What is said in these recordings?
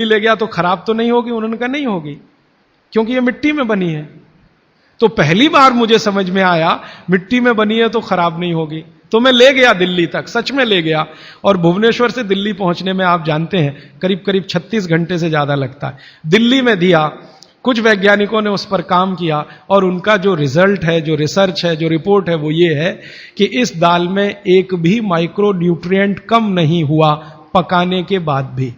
ले गया तो खराब तो नहीं होगी? उन्होंने कहा नहीं होगी, क्योंकि ये मिट्टी में बनी है। तो पहली बार मुझे समझ में आया मिट्टी में बनी है तो खराब नहीं होगी। तो मैं ले गया दिल्ली तक, सच में ले गया। और भुवनेश्वर से दिल्ली पहुंचने में आप जानते हैं करीब करीब 36 घंटे से ज्यादा लगता है। दिल्ली में दिया, कुछ वैज्ञानिकों ने उस पर काम किया और उनका जो रिजल्ट है, जो रिसर्च है, जो रिपोर्ट है, वो ये है कि इस दाल में एक भी माइक्रो न्यूट्रिएंट कम नहीं हुआ पकाने के बाद भी।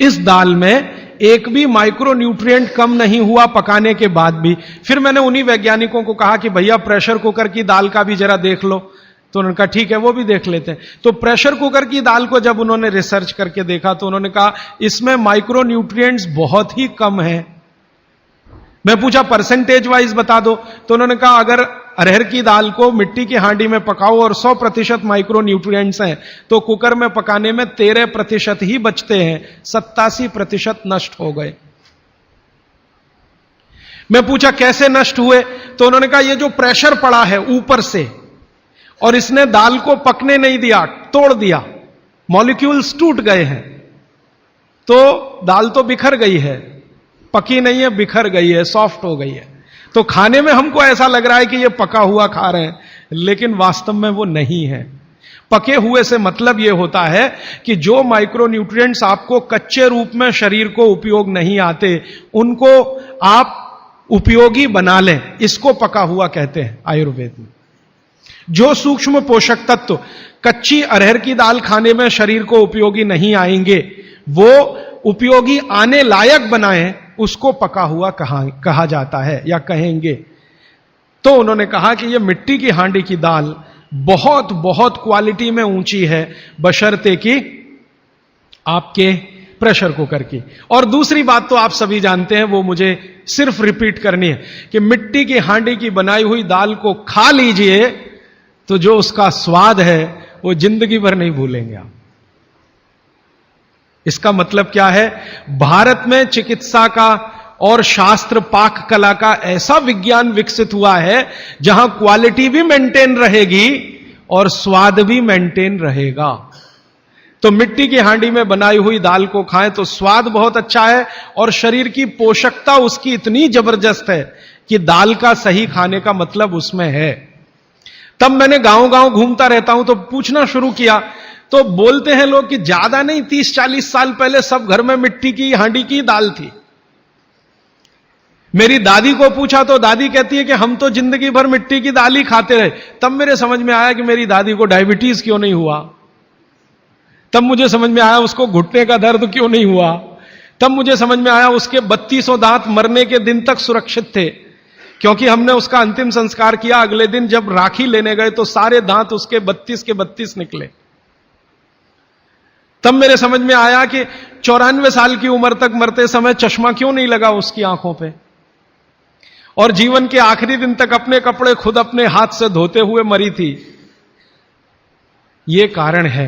इस दाल में एक भी माइक्रो न्यूट्रिएंट कम नहीं हुआ पकाने के बाद भी। फिर मैंने उन्हीं वैज्ञानिकों को कहा कि भैया प्रेशर कुकर की दाल का भी जरा देख लो। तो उन्होंने कहा ठीक है, वो भी देख लेते हैं। तो प्रेशर कुकर की दाल को जब उन्होंने रिसर्च करके देखा तो उन्होंने कहा इसमें माइक्रो न्यूट्रिएंट्स बहुत ही कम है। मैं पूछा परसेंटेज वाइज बता दो, तो उन्होंने कहा अगर अरहर की दाल को मिट्टी की हांडी में पकाओ और 100% माइक्रो न्यूट्रिएंट्स हैं तो कुकर में पकाने में 13% ही बचते हैं, 87% नष्ट हो गए। मैं पूछा कैसे नष्ट हुए, तो उन्होंने कहा ये जो प्रेशर पड़ा है ऊपर से और इसने दाल को पकने नहीं दिया, तोड़ दिया, मॉलिक्यूल्स टूट गए हैं, तो दाल तो बिखर गई है, पकी नहीं है, बिखर गई है, सॉफ्ट हो गई है। तो खाने में हमको ऐसा लग रहा है कि ये पका हुआ खा रहे हैं, लेकिन वास्तव में वो नहीं है। पके हुए से मतलब ये होता है कि जो माइक्रो न्यूट्रिएंट्स आपको कच्चे रूप में शरीर को उपयोग नहीं आते, उनको आप उपयोगी बना लें, इसको पका हुआ कहते हैं आयुर्वेद में। जो सूक्ष्म पोषक तत्व कच्ची अरहर की दाल खाने में शरीर को उपयोगी नहीं आएंगे, वो उपयोगी आने लायक बनाएं, उसको पका हुआ कहा जाता है या कहेंगे। तो उन्होंने कहा कि ये मिट्टी की हांडी की दाल बहुत बहुत क्वालिटी में ऊंची है, बशर्ते कि आपके प्रेशर कुकर की। और दूसरी बात तो आप सभी जानते हैं, वो मुझे सिर्फ रिपीट करनी है कि मिट्टी की हांडी की बनाई हुई दाल को खा लीजिए तो जो उसका स्वाद है वो जिंदगी भर नहीं भूलेंगे आप। इसका मतलब क्या है? भारत में चिकित्सा का और शास्त्र पाक कला का ऐसा विज्ञान विकसित हुआ है जहां क्वालिटी भी मेंटेन रहेगी और स्वाद भी मेंटेन रहेगा। तो मिट्टी की हांडी में बनाई हुई दाल को खाएं तो स्वाद बहुत अच्छा है और शरीर की पोषकता उसकी इतनी जबरदस्त है कि दाल का सही खाने का मतलब उसमें है। तब मैंने गांव गांव घूमता रहता हूं तो पूछना शुरू किया, तो बोलते हैं लोग कि ज्यादा नहीं, 30-40 साल पहले सब घर में मिट्टी की हांडी की दाल थी। मेरी दादी को पूछा तो दादी कहती है कि हम तो जिंदगी भर मिट्टी की दाल ही खाते रहे। तब मेरे समझ में आया कि मेरी दादी को डायबिटीज क्यों नहीं हुआ। तब मुझे समझ में आया उसको घुटने का दर्द क्यों नहीं हुआ। तब मुझे समझ में आया उसके 3200 दांत मरने के दिन तक सुरक्षित थे, क्योंकि हमने उसका अंतिम संस्कार किया। अगले दिन जब राखी लेने गए तो सारे दांत उसके 32 के 32 निकले। तब मेरे समझ में आया कि 94 साल की उम्र तक मरते समय चश्मा क्यों नहीं लगा उसकी आंखों पे, और जीवन के आखिरी दिन तक अपने कपड़े खुद अपने हाथ से धोते हुए मरी थी। यह कारण है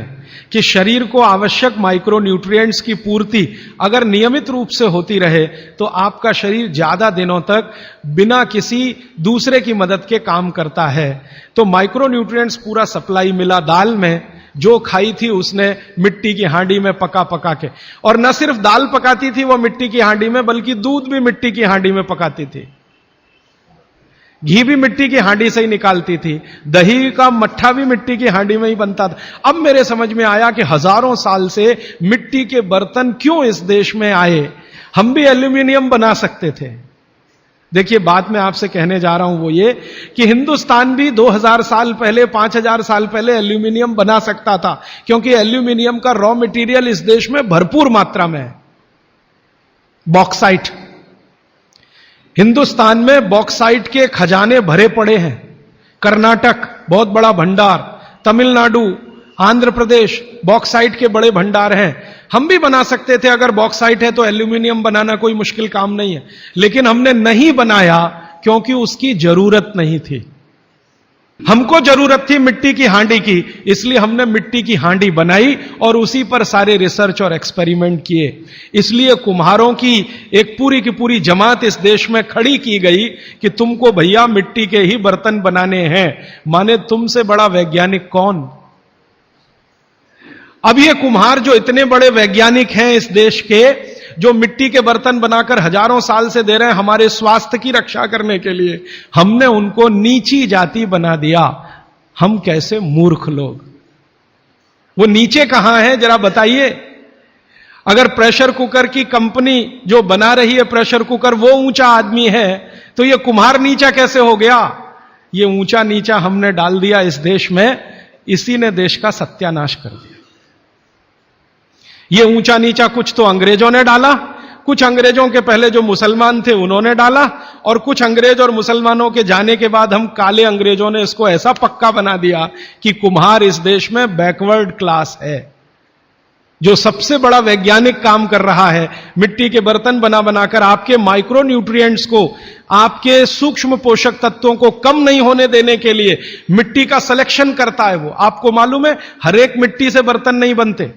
कि शरीर को आवश्यक माइक्रो न्यूट्रिएंट्स की पूर्ति अगर नियमित रूप से होती रहे तो आपका शरीर ज्यादा दिनों तक बिना किसी दूसरे की मदद के काम करता है। तो माइक्रो न्यूट्रिएंट्स पूरा सप्लाई मिला दाल में, जो खाई थी उसने मिट्टी की हांडी में पका पका के। और न सिर्फ दाल पकाती थी वो मिट्टी की हांडी में, बल्कि दूध भी मिट्टी की हांडी में पकाती थी, घी भी मिट्टी की हांडी से ही निकालती थी, दही का मट्ठा भी मिट्टी की हांडी में ही बनता था। अब मेरे समझ में आया कि हजारों साल से मिट्टी के बर्तन क्यों इस देश में आए। हम भी एल्यूमिनियम बना सकते थे। देखिए, बात मैं आपसे कहने जा रहा हूं वो ये कि हिंदुस्तान भी 2000 साल पहले, 5000 साल पहले एल्यूमिनियम बना सकता था, क्योंकि एल्यूमिनियम का रॉ मटेरियल इस देश में भरपूर मात्रा में है। बॉक्साइट, हिंदुस्तान में बॉक्साइट के खजाने भरे पड़े हैं। कर्नाटक बहुत बड़ा भंडार, तमिलनाडु, आंध्र प्रदेश बॉक्साइट के बड़े भंडार हैं। हम भी बना सकते थे, अगर बॉक्साइट है तो एल्यूमिनियम बनाना कोई मुश्किल काम नहीं है, लेकिन हमने नहीं बनाया क्योंकि उसकी जरूरत नहीं थी। हमको जरूरत थी मिट्टी की हांडी की, इसलिए हमने मिट्टी की हांडी बनाई और उसी पर सारे रिसर्च और एक्सपेरिमेंट किए। इसलिए कुम्हारों की एक पूरी की पूरी जमात इस देश में खड़ी की गई कि तुमको भैया मिट्टी के ही बर्तन बनाने हैं। माने तुमसे बड़ा वैज्ञानिक कौन। अब ये कुम्हार जो इतने बड़े वैज्ञानिक हैं इस देश के, जो मिट्टी के बर्तन बनाकर हजारों साल से दे रहे हैं हमारे स्वास्थ्य की रक्षा करने के लिए, हमने उनको नीची जाति बना दिया। हम कैसे मूर्ख लोग। वो नीचे कहां है जरा बताइए। अगर प्रेशर कुकर की कंपनी जो बना रही है प्रेशर कुकर वो ऊंचा आदमी है, तो ये कुम्हार नीचा कैसे हो गया। ये ऊंचा नीचा हमने डाल दिया इस देश में, इसी ने देश का सत्यानाश कर दिया। ये ऊंचा नीचा कुछ तो अंग्रेजों ने डाला, कुछ अंग्रेजों के पहले जो मुसलमान थे उन्होंने डाला, और कुछ अंग्रेज और मुसलमानों के जाने के बाद हम काले अंग्रेजों ने इसको ऐसा पक्का बना दिया कि कुम्हार इस देश में बैकवर्ड क्लास है। जो सबसे बड़ा वैज्ञानिक काम कर रहा है, मिट्टी के बर्तन बना बनाकर आपके माइक्रो न्यूट्रिएंट्स को, आपके सूक्ष्म पोषक तत्वों को कम नहीं होने देने के लिए मिट्टी का सिलेक्शन करता है। वो आपको मालूम है हर एक मिट्टी से बर्तन नहीं बनते।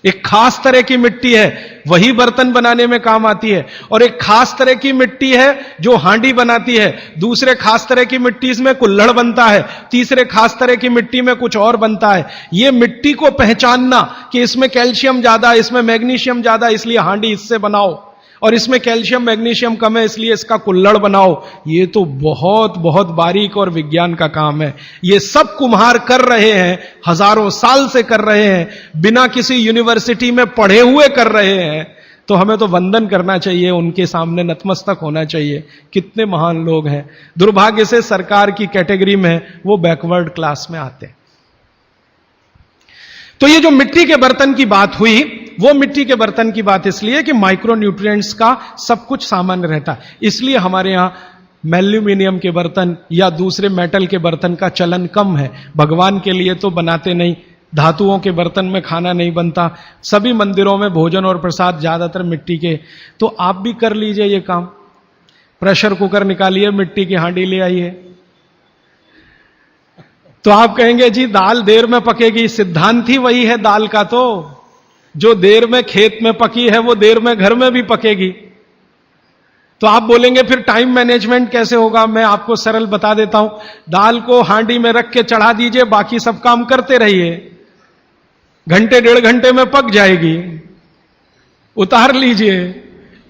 एक खास तरह की मिट्टी है वही बर्तन बनाने में काम आती है, और एक खास तरह की मिट्टी है जो हांडी बनाती है, दूसरे खास तरह की मिट्टी इसमें कुल्हड़ बनता है, तीसरे खास तरह की मिट्टी में कुछ और बनता है। यह मिट्टी को पहचानना कि इसमें कैल्शियम ज्यादा, इसमें मैग्नीशियम ज्यादा इसलिए हांडी इससे बनाओ, और इसमें कैल्शियम मैग्नीशियम कम है इसलिए इसका कुल्हड़ बनाओ, ये तो बहुत बहुत बारीक और विज्ञान का काम है। ये सब कुम्हार कर रहे हैं, हजारों साल से कर रहे हैं, बिना किसी यूनिवर्सिटी में पढ़े हुए कर रहे हैं। तो हमें तो वंदन करना चाहिए, उनके सामने नतमस्तक होना चाहिए। कितने महान लोग हैं। दुर्भाग्य से सरकार की कैटेगरी में वो बैकवर्ड क्लास में आते हैं। तो ये जो मिट्टी के बर्तन की बात हुई, वो मिट्टी के बर्तन की बात इसलिए कि माइक्रो न्यूट्रिएंट्स का सब कुछ सामान्य रहता है, इसलिए हमारे यहां एल्यूमिनियम के बर्तन या दूसरे मेटल के बर्तन का चलन कम है। भगवान के लिए तो बनाते नहीं, धातुओं के बर्तन में खाना नहीं बनता, सभी मंदिरों में भोजन और प्रसाद ज्यादातर मिट्टी के। तो आप भी कर लीजिए ये काम, प्रेशर कुकर निकालिए, मिट्टी की हांडी ले आइए। तो आप कहेंगे जी दाल देर में पकेगी, सिद्धांत ही वही है दाल का, तो जो देर में खेत में पकी है वो देर में घर में भी पकेगी। तो आप बोलेंगे फिर टाइम मैनेजमेंट कैसे होगा। मैं आपको सरल बता देता हूं, दाल को हांडी में रख के चढ़ा दीजिए, बाकी सब काम करते रहिए, घंटे डेढ़ घंटे में पक जाएगी, उतार लीजिए,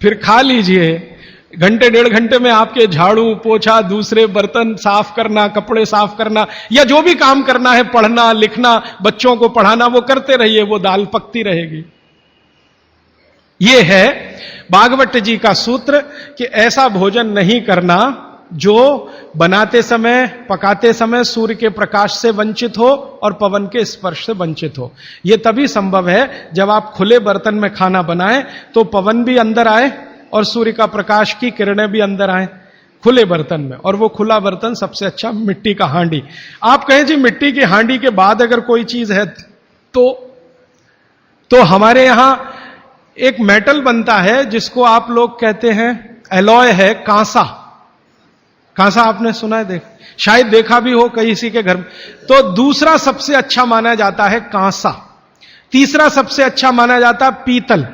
फिर खा लीजिए। घंटे डेढ़ घंटे में आपके झाड़ू पोछा, दूसरे बर्तन साफ करना, कपड़े साफ करना, या जो भी काम करना है, पढ़ना लिखना, बच्चों को पढ़ाना, वो करते रहिए, वो दाल पकती रहेगी। ये है भागवत जी का सूत्र कि ऐसा भोजन नहीं करना जो बनाते समय, पकाते समय सूर्य के प्रकाश से वंचित हो और पवन के स्पर्श से वंचित हो। यह तभी संभव है जब आप खुले बर्तन में खाना बनाएं तो पवन भी अंदर आए और सूर्य का प्रकाश की किरणें भी अंदर आए खुले बर्तन में। और वो खुला बर्तन सबसे अच्छा मिट्टी का हांडी। आप कहें जी मिट्टी की हांडी के बाद अगर कोई चीज है तो हमारे यहां एक मेटल बनता है जिसको आप लोग कहते हैं एलॉय है, कांसा। कांसा आपने सुना है, शायद देखा भी हो किसी के घर में। तो दूसरा सबसे अच्छा माना जाता है कांसा, तीसरा सबसे अच्छा माना जाता है पीतल।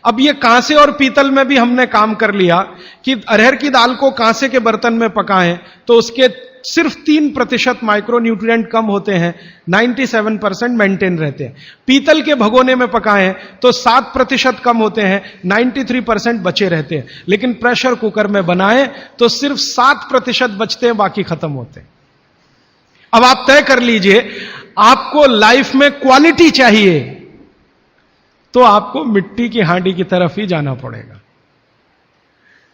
अब ये कांसे और पीतल में भी हमने काम कर लिया कि अरहर की दाल को कांसे के बर्तन में पकाएं तो उसके सिर्फ 3% माइक्रो न्यूट्रिएंट कम होते हैं, 97% मेंटेन रहते हैं। पीतल के भगोने में पकाएं तो 7% कम होते हैं, 93% बचे रहते हैं। लेकिन प्रेशर कुकर में बनाएं तो सिर्फ 7% बचते हैं, बाकी खत्म होते हैं। अब आप तय कर लीजिए, आपको लाइफ में क्वालिटी चाहिए तो आपको मिट्टी की हांडी की तरफ ही जाना पड़ेगा।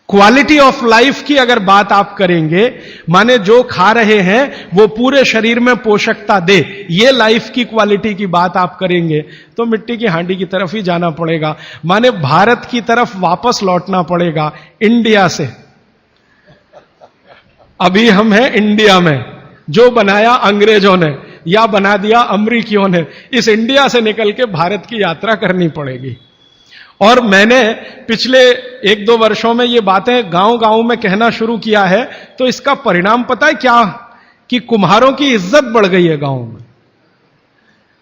क्वालिटी ऑफ लाइफ की अगर बात आप करेंगे, माने जो खा रहे हैं वो पूरे शरीर में पोषकता दे, ये लाइफ की क्वालिटी की बात आप करेंगे तो मिट्टी की हांडी की तरफ ही जाना पड़ेगा। माने भारत की तरफ वापस लौटना पड़ेगा इंडिया से। अभी हम हैं इंडिया में, जो बनाया अंग्रेजों ने या बना दिया अमरीकियों ने। इस इंडिया से निकल के भारत की यात्रा करनी पड़ेगी। और मैंने पिछले 1-2 वर्षों में ये बातें गांव-गांव में कहना शुरू किया है, तो इसका परिणाम पता है क्या, कि कुम्हारों की इज्जत बढ़ गई है गांव में।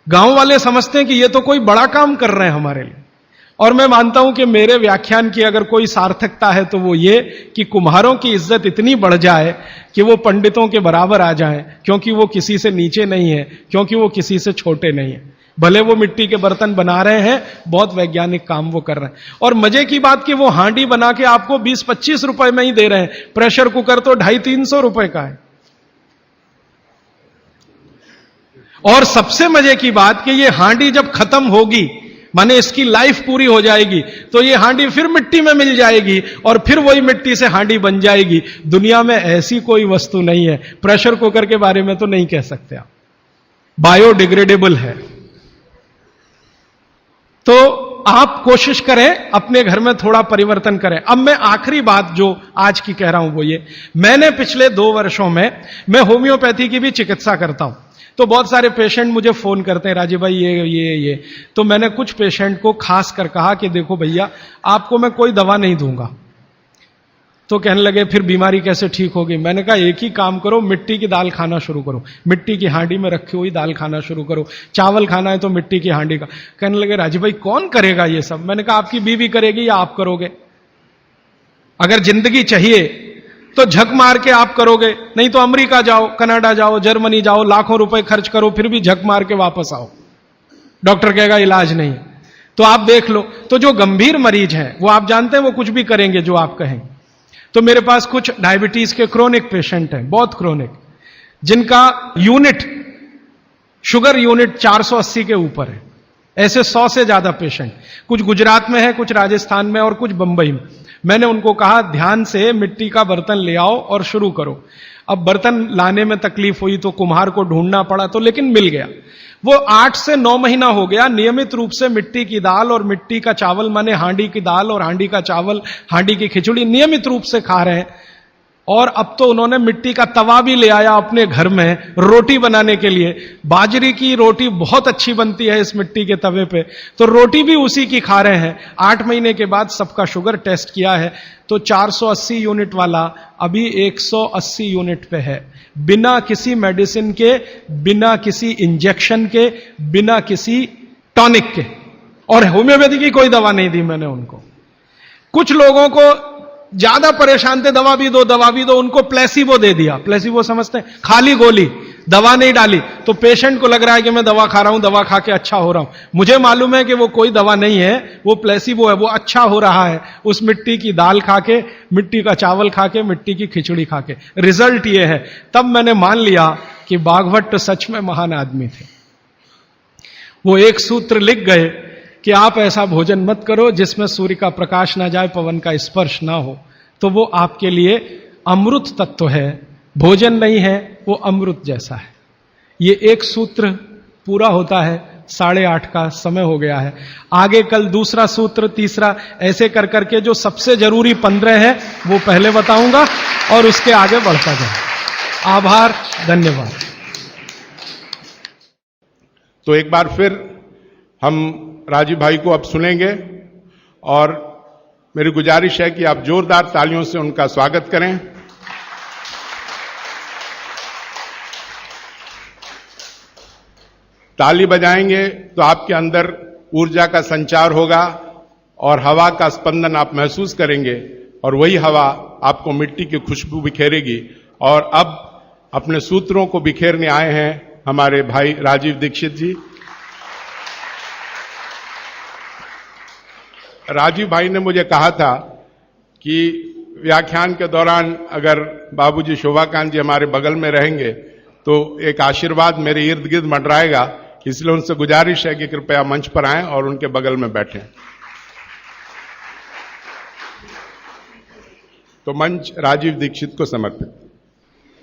गांव वाले समझते हैं कि ये तो कोई बड़ा काम कर रहे हैं हमारे लिए। और मैं मानता हूं कि मेरे व्याख्यान की अगर कोई सार्थकता है तो वो ये कि कुम्हारों की इज्जत इतनी बढ़ जाए कि वो पंडितों के बराबर आ जाएं, क्योंकि वो किसी से नीचे नहीं है, क्योंकि वो किसी से छोटे नहीं है। भले वो मिट्टी के बर्तन बना रहे हैं, बहुत वैज्ञानिक काम वो कर रहे हैं। और मजे की बात कि वो हांडी बना के आपको 20-25 रुपए में ही दे रहे हैं, प्रेशर कुकर तो 250-300 रुपए का है। और सबसे मजे की बात कि ये हांडी जब खत्म होगी, माने इसकी लाइफ पूरी हो जाएगी, तो ये हांडी फिर मिट्टी में मिल जाएगी और फिर वही मिट्टी से हांडी बन जाएगी। दुनिया में ऐसी कोई वस्तु नहीं है। प्रेशर कुकर के बारे में तो नहीं कह सकते आप, बायोडिग्रेडेबल है। तो आप कोशिश करें अपने घर में थोड़ा परिवर्तन करें। अब मैं आखिरी बात जो आज की कह रहा हूं वो ये, मैंने पिछले 2 वर्षों में मैं होम्योपैथी की भी चिकित्सा करता हूं, तो बहुत सारे पेशेंट मुझे फोन करते हैं, राजीव भाई ये। तो मैंने कुछ पेशेंट को खास कर कहा कि देखो भैया, आपको मैं कोई दवा नहीं दूंगा। तो कहने लगे फिर बीमारी कैसे ठीक होगी? मैंने कहा एक ही काम करो, मिट्टी की दाल खाना शुरू करो, मिट्टी की हांडी में रखी हुई दाल खाना शुरू करो। चावल खाना है तो मिट्टी की हांडी का। कहने लगे राजीव भाई कौन करेगा ये सब? मैंने कहा आपकी बीवी करेगी या आप करोगे? अगर जिंदगी चाहिए तो झक मार के आप करोगे, नहीं तो अमेरिका जाओ, कनाडा जाओ, जर्मनी जाओ, लाखों रुपए खर्च करो, फिर भी झक मार के वापस आओ, डॉक्टर कहेगा इलाज नहीं। तो आप देख लो, तो जो गंभीर मरीज हैं वो आप जानते हैं वो कुछ भी करेंगे जो आप कहें। तो मेरे पास कुछ डायबिटीज के क्रोनिक पेशेंट हैं, बहुत क्रोनिक, जिनका यूनिट, शुगर यूनिट 480 के ऊपर है। ऐसे 100 से ज्यादा पेशेंट, कुछ गुजरात में है, कुछ राजस्थान में और कुछ बंबई में। मैंने उनको कहा ध्यान से मिट्टी का बर्तन ले आओ और शुरू करो। अब बर्तन लाने में तकलीफ हुई तो कुम्हार को ढूंढना पड़ा, तो लेकिन मिल गया। वो 8 से 9 महीना हो गया नियमित रूप से मिट्टी की दाल और मिट्टी का चावल, माने हांडी की दाल और हांडी का चावल, हांडी की खिचड़ी नियमित रूप से खा रहे हैं। और अब तो उन्होंने मिट्टी का तवा भी ले आया अपने घर में रोटी बनाने के लिए। बाजरी की रोटी बहुत अच्छी बनती है इस मिट्टी के तवे पे, तो रोटी भी उसी की खा रहे हैं। 8 महीने के बाद सबका शुगर टेस्ट किया है तो 480 यूनिट वाला अभी 180 यूनिट पे है, बिना किसी मेडिसिन के, बिना किसी इंजेक्शन के, बिना किसी टॉनिक के। और होम्योपैथी की कोई दवा नहीं दी मैंने उनको। कुछ लोगों को ज्यादा परेशान थे, दवा भी दो, उनको प्लेसिबो दे दिया। प्लेसिबो समझते हैं? खाली गोली, दवा नहीं डाली। तो पेशेंट को लग रहा है कि मैं दवा खा रहा हूं, दवा खा के अच्छा हो रहा हूं। मुझे मालूम है कि वो कोई दवा नहीं है, वो प्लेसिबो है, वो अच्छा हो रहा है उस मिट्टी की दाल खा के, मिट्टी का चावल खा के, मिट्टी की खिचड़ी खा के। रिजल्ट ये है। तब मैंने मान लिया कि बागभट्ट सच में महान आदमी थे। वो एक सूत्र लिख गए कि आप ऐसा भोजन मत करो जिसमें सूर्य का प्रकाश ना जाए, पवन का स्पर्श ना हो। तो वो आपके लिए अमृत तत्व है, भोजन नहीं है, वो अमृत जैसा है। ये एक सूत्र पूरा होता है, 8:30 का समय हो गया है। आगे कल दूसरा सूत्र, तीसरा, ऐसे कर करके जो सबसे जरूरी 15 है वो पहले बताऊंगा और उसके आगे बढ़ता जाए। आभार, धन्यवाद। तो एक बार फिर हम राजीव भाई को अब सुनेंगे और मेरी गुजारिश है कि आप जोरदार तालियों से उनका स्वागत करें। ताली बजाएंगे तो आपके अंदर ऊर्जा का संचार होगा और हवा का स्पंदन आप महसूस करेंगे और वही हवा आपको मिट्टी की खुशबू बिखेरेगी। और अब अपने सूत्रों को बिखेरने आए हैं हमारे भाई राजीव दीक्षित जी। राजीव भाई ने मुझे कहा था कि व्याख्यान के दौरान अगर बाबूजी शोभाकांत जी हमारे बगल में रहेंगे तो एक आशीर्वाद मेरे इर्द गिर्द मंडराएगा, इसलिए उनसे गुजारिश है कि कृपया मंच पर आएं और उनके बगल में बैठें। तो मंच राजीव दीक्षित को समर्पित।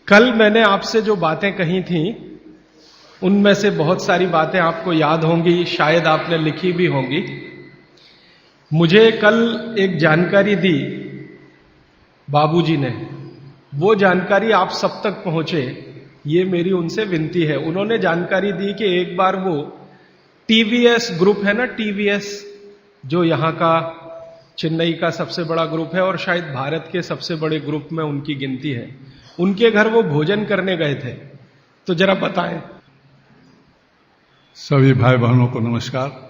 कल मैंने आपसे जो बातें कही थी उनमें से बहुत सारी बातें आपको याद होंगी, शायद आपने लिखी भी होंगी। मुझे कल एक जानकारी दी बाबूजी ने, वो जानकारी आप सब तक पहुंचे, ये मेरी उनसे विनती है। उन्होंने जानकारी दी कि एक बार वो टीवीएस ग्रुप है ना, टीवीएस जो यहां का चेन्नई का सबसे बड़ा ग्रुप है और शायद भारत के सबसे बड़े ग्रुप में उनकी गिनती है, उनके घर वो भोजन करने गए थे। तो जरा बताएं। सभी भाई बहनों को नमस्कार।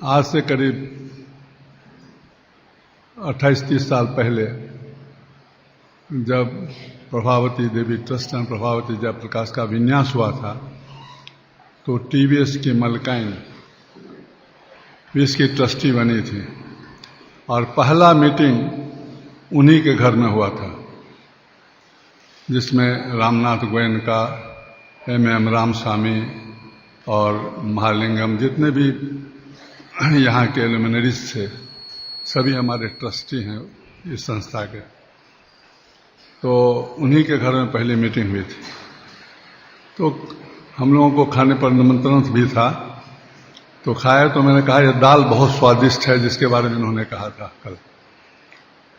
आज से करीब 28-30 साल पहले जब प्रभावती देवी ट्रस्ट एंड प्रभावती जयप्रकाश का विन्यास हुआ था, तो टीवीएस की मलकाइन भी इसकी ट्रस्टी बनी थी और पहला मीटिंग उन्हीं के घर में हुआ था, जिसमें रामनाथ गोयन का, एम रामस्वामी और महालिंगम, जितने भी यहाँ के लुमिनरीज थे, सभी हमारे ट्रस्टी हैं इस संस्था के। तो उन्हीं के घर में पहली मीटिंग हुई थी। तो हम लोगों को खाने पर निमंत्रण भी था, तो खाए तो मैंने कहा, यह दाल बहुत स्वादिष्ट है, जिसके बारे में उन्होंने कहा था कल।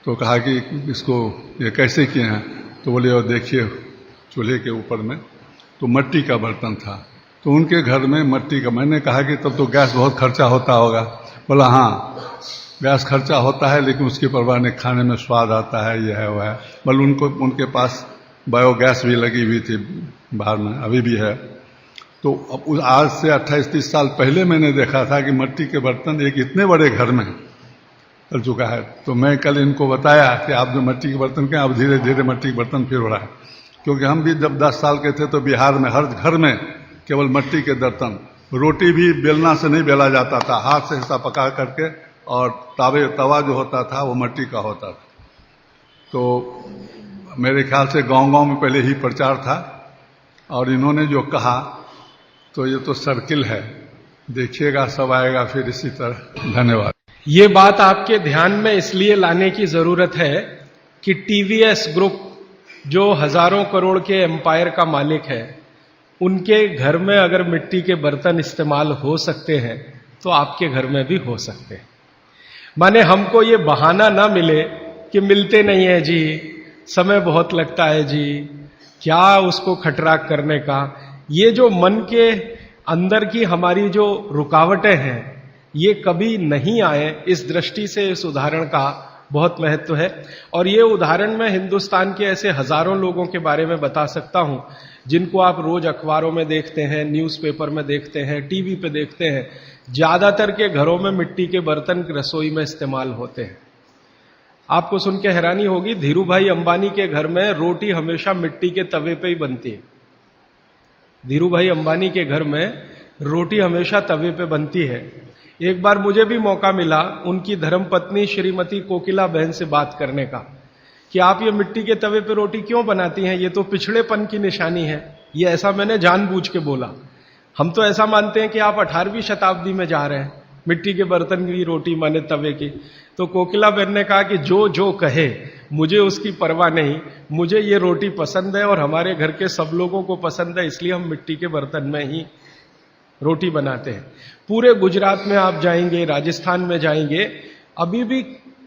तो कहा कि इसको ये कैसे किए हैं? तो बोले, और देखिए चूल्हे के ऊपर में तो मिट्टी का बर्तन था, तो उनके घर में मिट्टी का। मैंने कहा कि तब तो गैस बहुत खर्चा होता होगा। बोला हाँ, गैस खर्चा होता है, लेकिन उसकी परवाह नहीं, खाने में स्वाद आता है, यह है वह है। बल्कि उनके पास बायोगैस भी लगी हुई थी बाहर में, अभी भी है। तो अब आज से 28-30 साल पहले मैंने देखा था कि मिट्टी के बर्तन एक इतने बड़े घर में चल चुका है। तो मैं कल इनको बताया कि आप जो मिट्टी के बर्तन के, अब धीरे धीरे मिट्टी के बर्तन फिर हो रहा है। क्योंकि हम भी जब 10 साल के थे तो बिहार में हर घर में केवल मिट्टी के बर्तन, रोटी भी बेलना से नहीं बेला जाता था, हाथ से हिस्सा पका करके, और तवा जो होता था वो मिट्टी का होता था। तो मेरे ख्याल से गांव-गांव में पहले ही प्रचार था, और इन्होंने जो कहा तो ये तो सर्किल है, देखिएगा सब आएगा फिर इसी तरह। धन्यवाद। ये बात आपके ध्यान में इसलिए लाने की जरूरत है कि टीवीएस ग्रुप जो हजारों करोड़ के एम्पायर का मालिक है, उनके घर में अगर मिट्टी के बर्तन इस्तेमाल हो सकते हैं तो आपके घर में भी हो सकते हैं। माने हमको ये बहाना ना मिले कि मिलते नहीं है जी, समय बहुत लगता है जी, क्या उसको खटराक करने का। ये जो मन के अंदर की हमारी जो रुकावटें हैं, ये कभी नहीं आए, इस दृष्टि से इस उदाहरण का बहुत महत्व है। और ये उदाहरण मैं हिंदुस्तान के ऐसे हजारों लोगों के बारे में बता सकता हूं, जिनको आप रोज अखबारों में देखते हैं, न्यूज़पेपर में देखते हैं, टीवी पे देखते हैं। ज्यादातर के घरों में मिट्टी के बर्तन रसोई में इस्तेमाल होते हैं। आपको सुन के हैरानी होगी, धीरू भाई अंबानी के घर में रोटी हमेशा मिट्टी के तवे पे ही बनती है। धीरू भाई अंबानी के घर में रोटी हमेशा तवे पे बनती है। एक बार मुझे भी मौका मिला उनकी धर्मपत्नी श्रीमती कोकिला बहन से बात करने का कि आप ये मिट्टी के तवे पे रोटी क्यों बनाती हैं, ये तो पिछड़ेपन की निशानी है। ये ऐसा मैंने जानबूझ के बोला। हम तो ऐसा मानते हैं कि आप 18वीं शताब्दी में जा रहे हैं, मिट्टी के बर्तन की रोटी माने तवे की। तो कोकिला बहन ने कहा कि जो जो कहे, मुझे उसकी परवाह नहीं, मुझे ये रोटी पसंद है और हमारे घर के सब लोगों को पसंद है, इसलिए हम मिट्टी के बर्तन में ही रोटी बनाते हैं। पूरे गुजरात में आप जाएंगे, राजस्थान में जाएंगे, अभी भी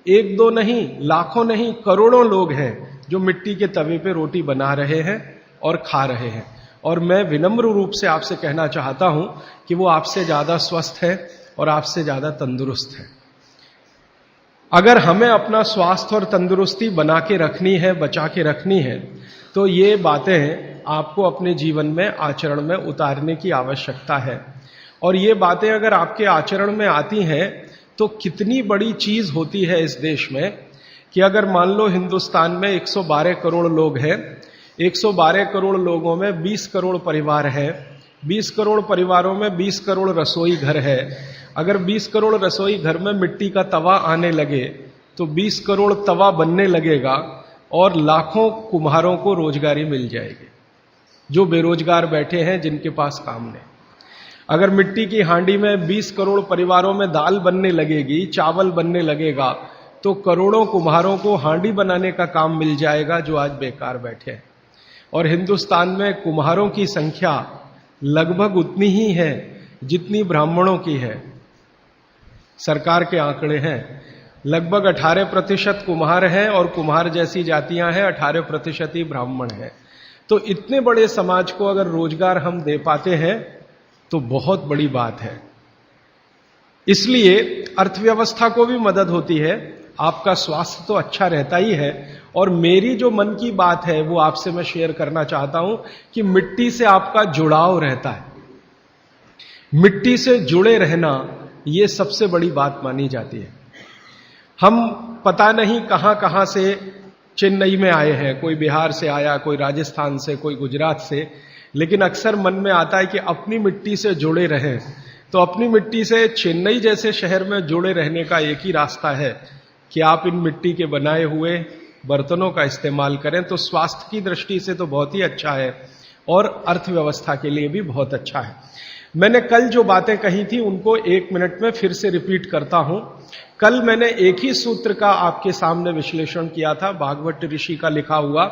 1-2 नहीं, लाखों नहीं, करोड़ों लोग हैं जो मिट्टी के तवे पे रोटी बना रहे हैं और खा रहे हैं। और मैं विनम्र रूप से आपसे कहना चाहता हूं कि वो आपसे ज्यादा स्वस्थ है और आपसे ज्यादा तंदुरुस्त है। अगर हमें अपना स्वास्थ्य और तंदुरुस्ती बना के रखनी है, बचा के रखनी है, तो ये बातें आपको अपने जीवन में, आचरण में उतारने की आवश्यकता है। और ये बातें अगर आपके आचरण में आती हैं तो कितनी बड़ी चीज होती है इस देश में कि अगर मान लो हिंदुस्तान में 112 करोड़ लोग हैं, 112 करोड़ लोगों में 20 करोड़ परिवार है, 20 करोड़ परिवारों में 20 करोड़ रसोई घर है। अगर 20 करोड़ रसोई घर में मिट्टी का तवा आने लगे तो 20 करोड़ तवा बनने लगेगा और लाखों कुम्हारों को रोजगारी मिल जाएगी जो बेरोजगार बैठे हैं, जिनके पास काम नहीं। अगर मिट्टी की हांडी में 20 करोड़ परिवारों में दाल बनने लगेगी, चावल बनने लगेगा, तो करोड़ों कुम्हारों को हांडी बनाने का काम मिल जाएगा जो आज बेकार बैठे हैं। और हिंदुस्तान में कुम्हारों की संख्या लगभग उतनी ही है जितनी ब्राह्मणों की है। सरकार के आंकड़े हैं, लगभग 18% कुम्हार हैं और कुम्हार जैसी जातियां हैं, 18% ही ब्राह्मण हैं। तो इतने बड़े समाज को अगर रोजगार हम दे पाते हैं तो बहुत बड़ी बात है। इसलिए अर्थव्यवस्था को भी मदद होती है, आपका स्वास्थ्य तो अच्छा रहता ही है। और मेरी जो मन की बात है वो आपसे मैं शेयर करना चाहता हूं कि मिट्टी से आपका जुड़ाव रहता है। मिट्टी से जुड़े रहना ये सबसे बड़ी बात मानी जाती है। हम पता नहीं कहां कहां से चेन्नई में आए हैं, कोई बिहार से आया, कोई राजस्थान से, कोई गुजरात से, लेकिन अक्सर मन में आता है कि अपनी मिट्टी से जुड़े रहें। तो अपनी मिट्टी से चेन्नई जैसे शहर में जुड़े रहने का एक ही रास्ता है कि आप इन मिट्टी के बनाए हुए बर्तनों का इस्तेमाल करें। तो स्वास्थ्य की दृष्टि से तो बहुत ही अच्छा है और अर्थव्यवस्था के लिए भी बहुत अच्छा है। मैंने कल जो बातें कही थी उनको 1 मिनट में फिर से रिपीट करता हूं। कल मैंने एक ही सूत्र का आपके सामने विश्लेषण किया था, भागवत ऋषि का लिखा हुआ,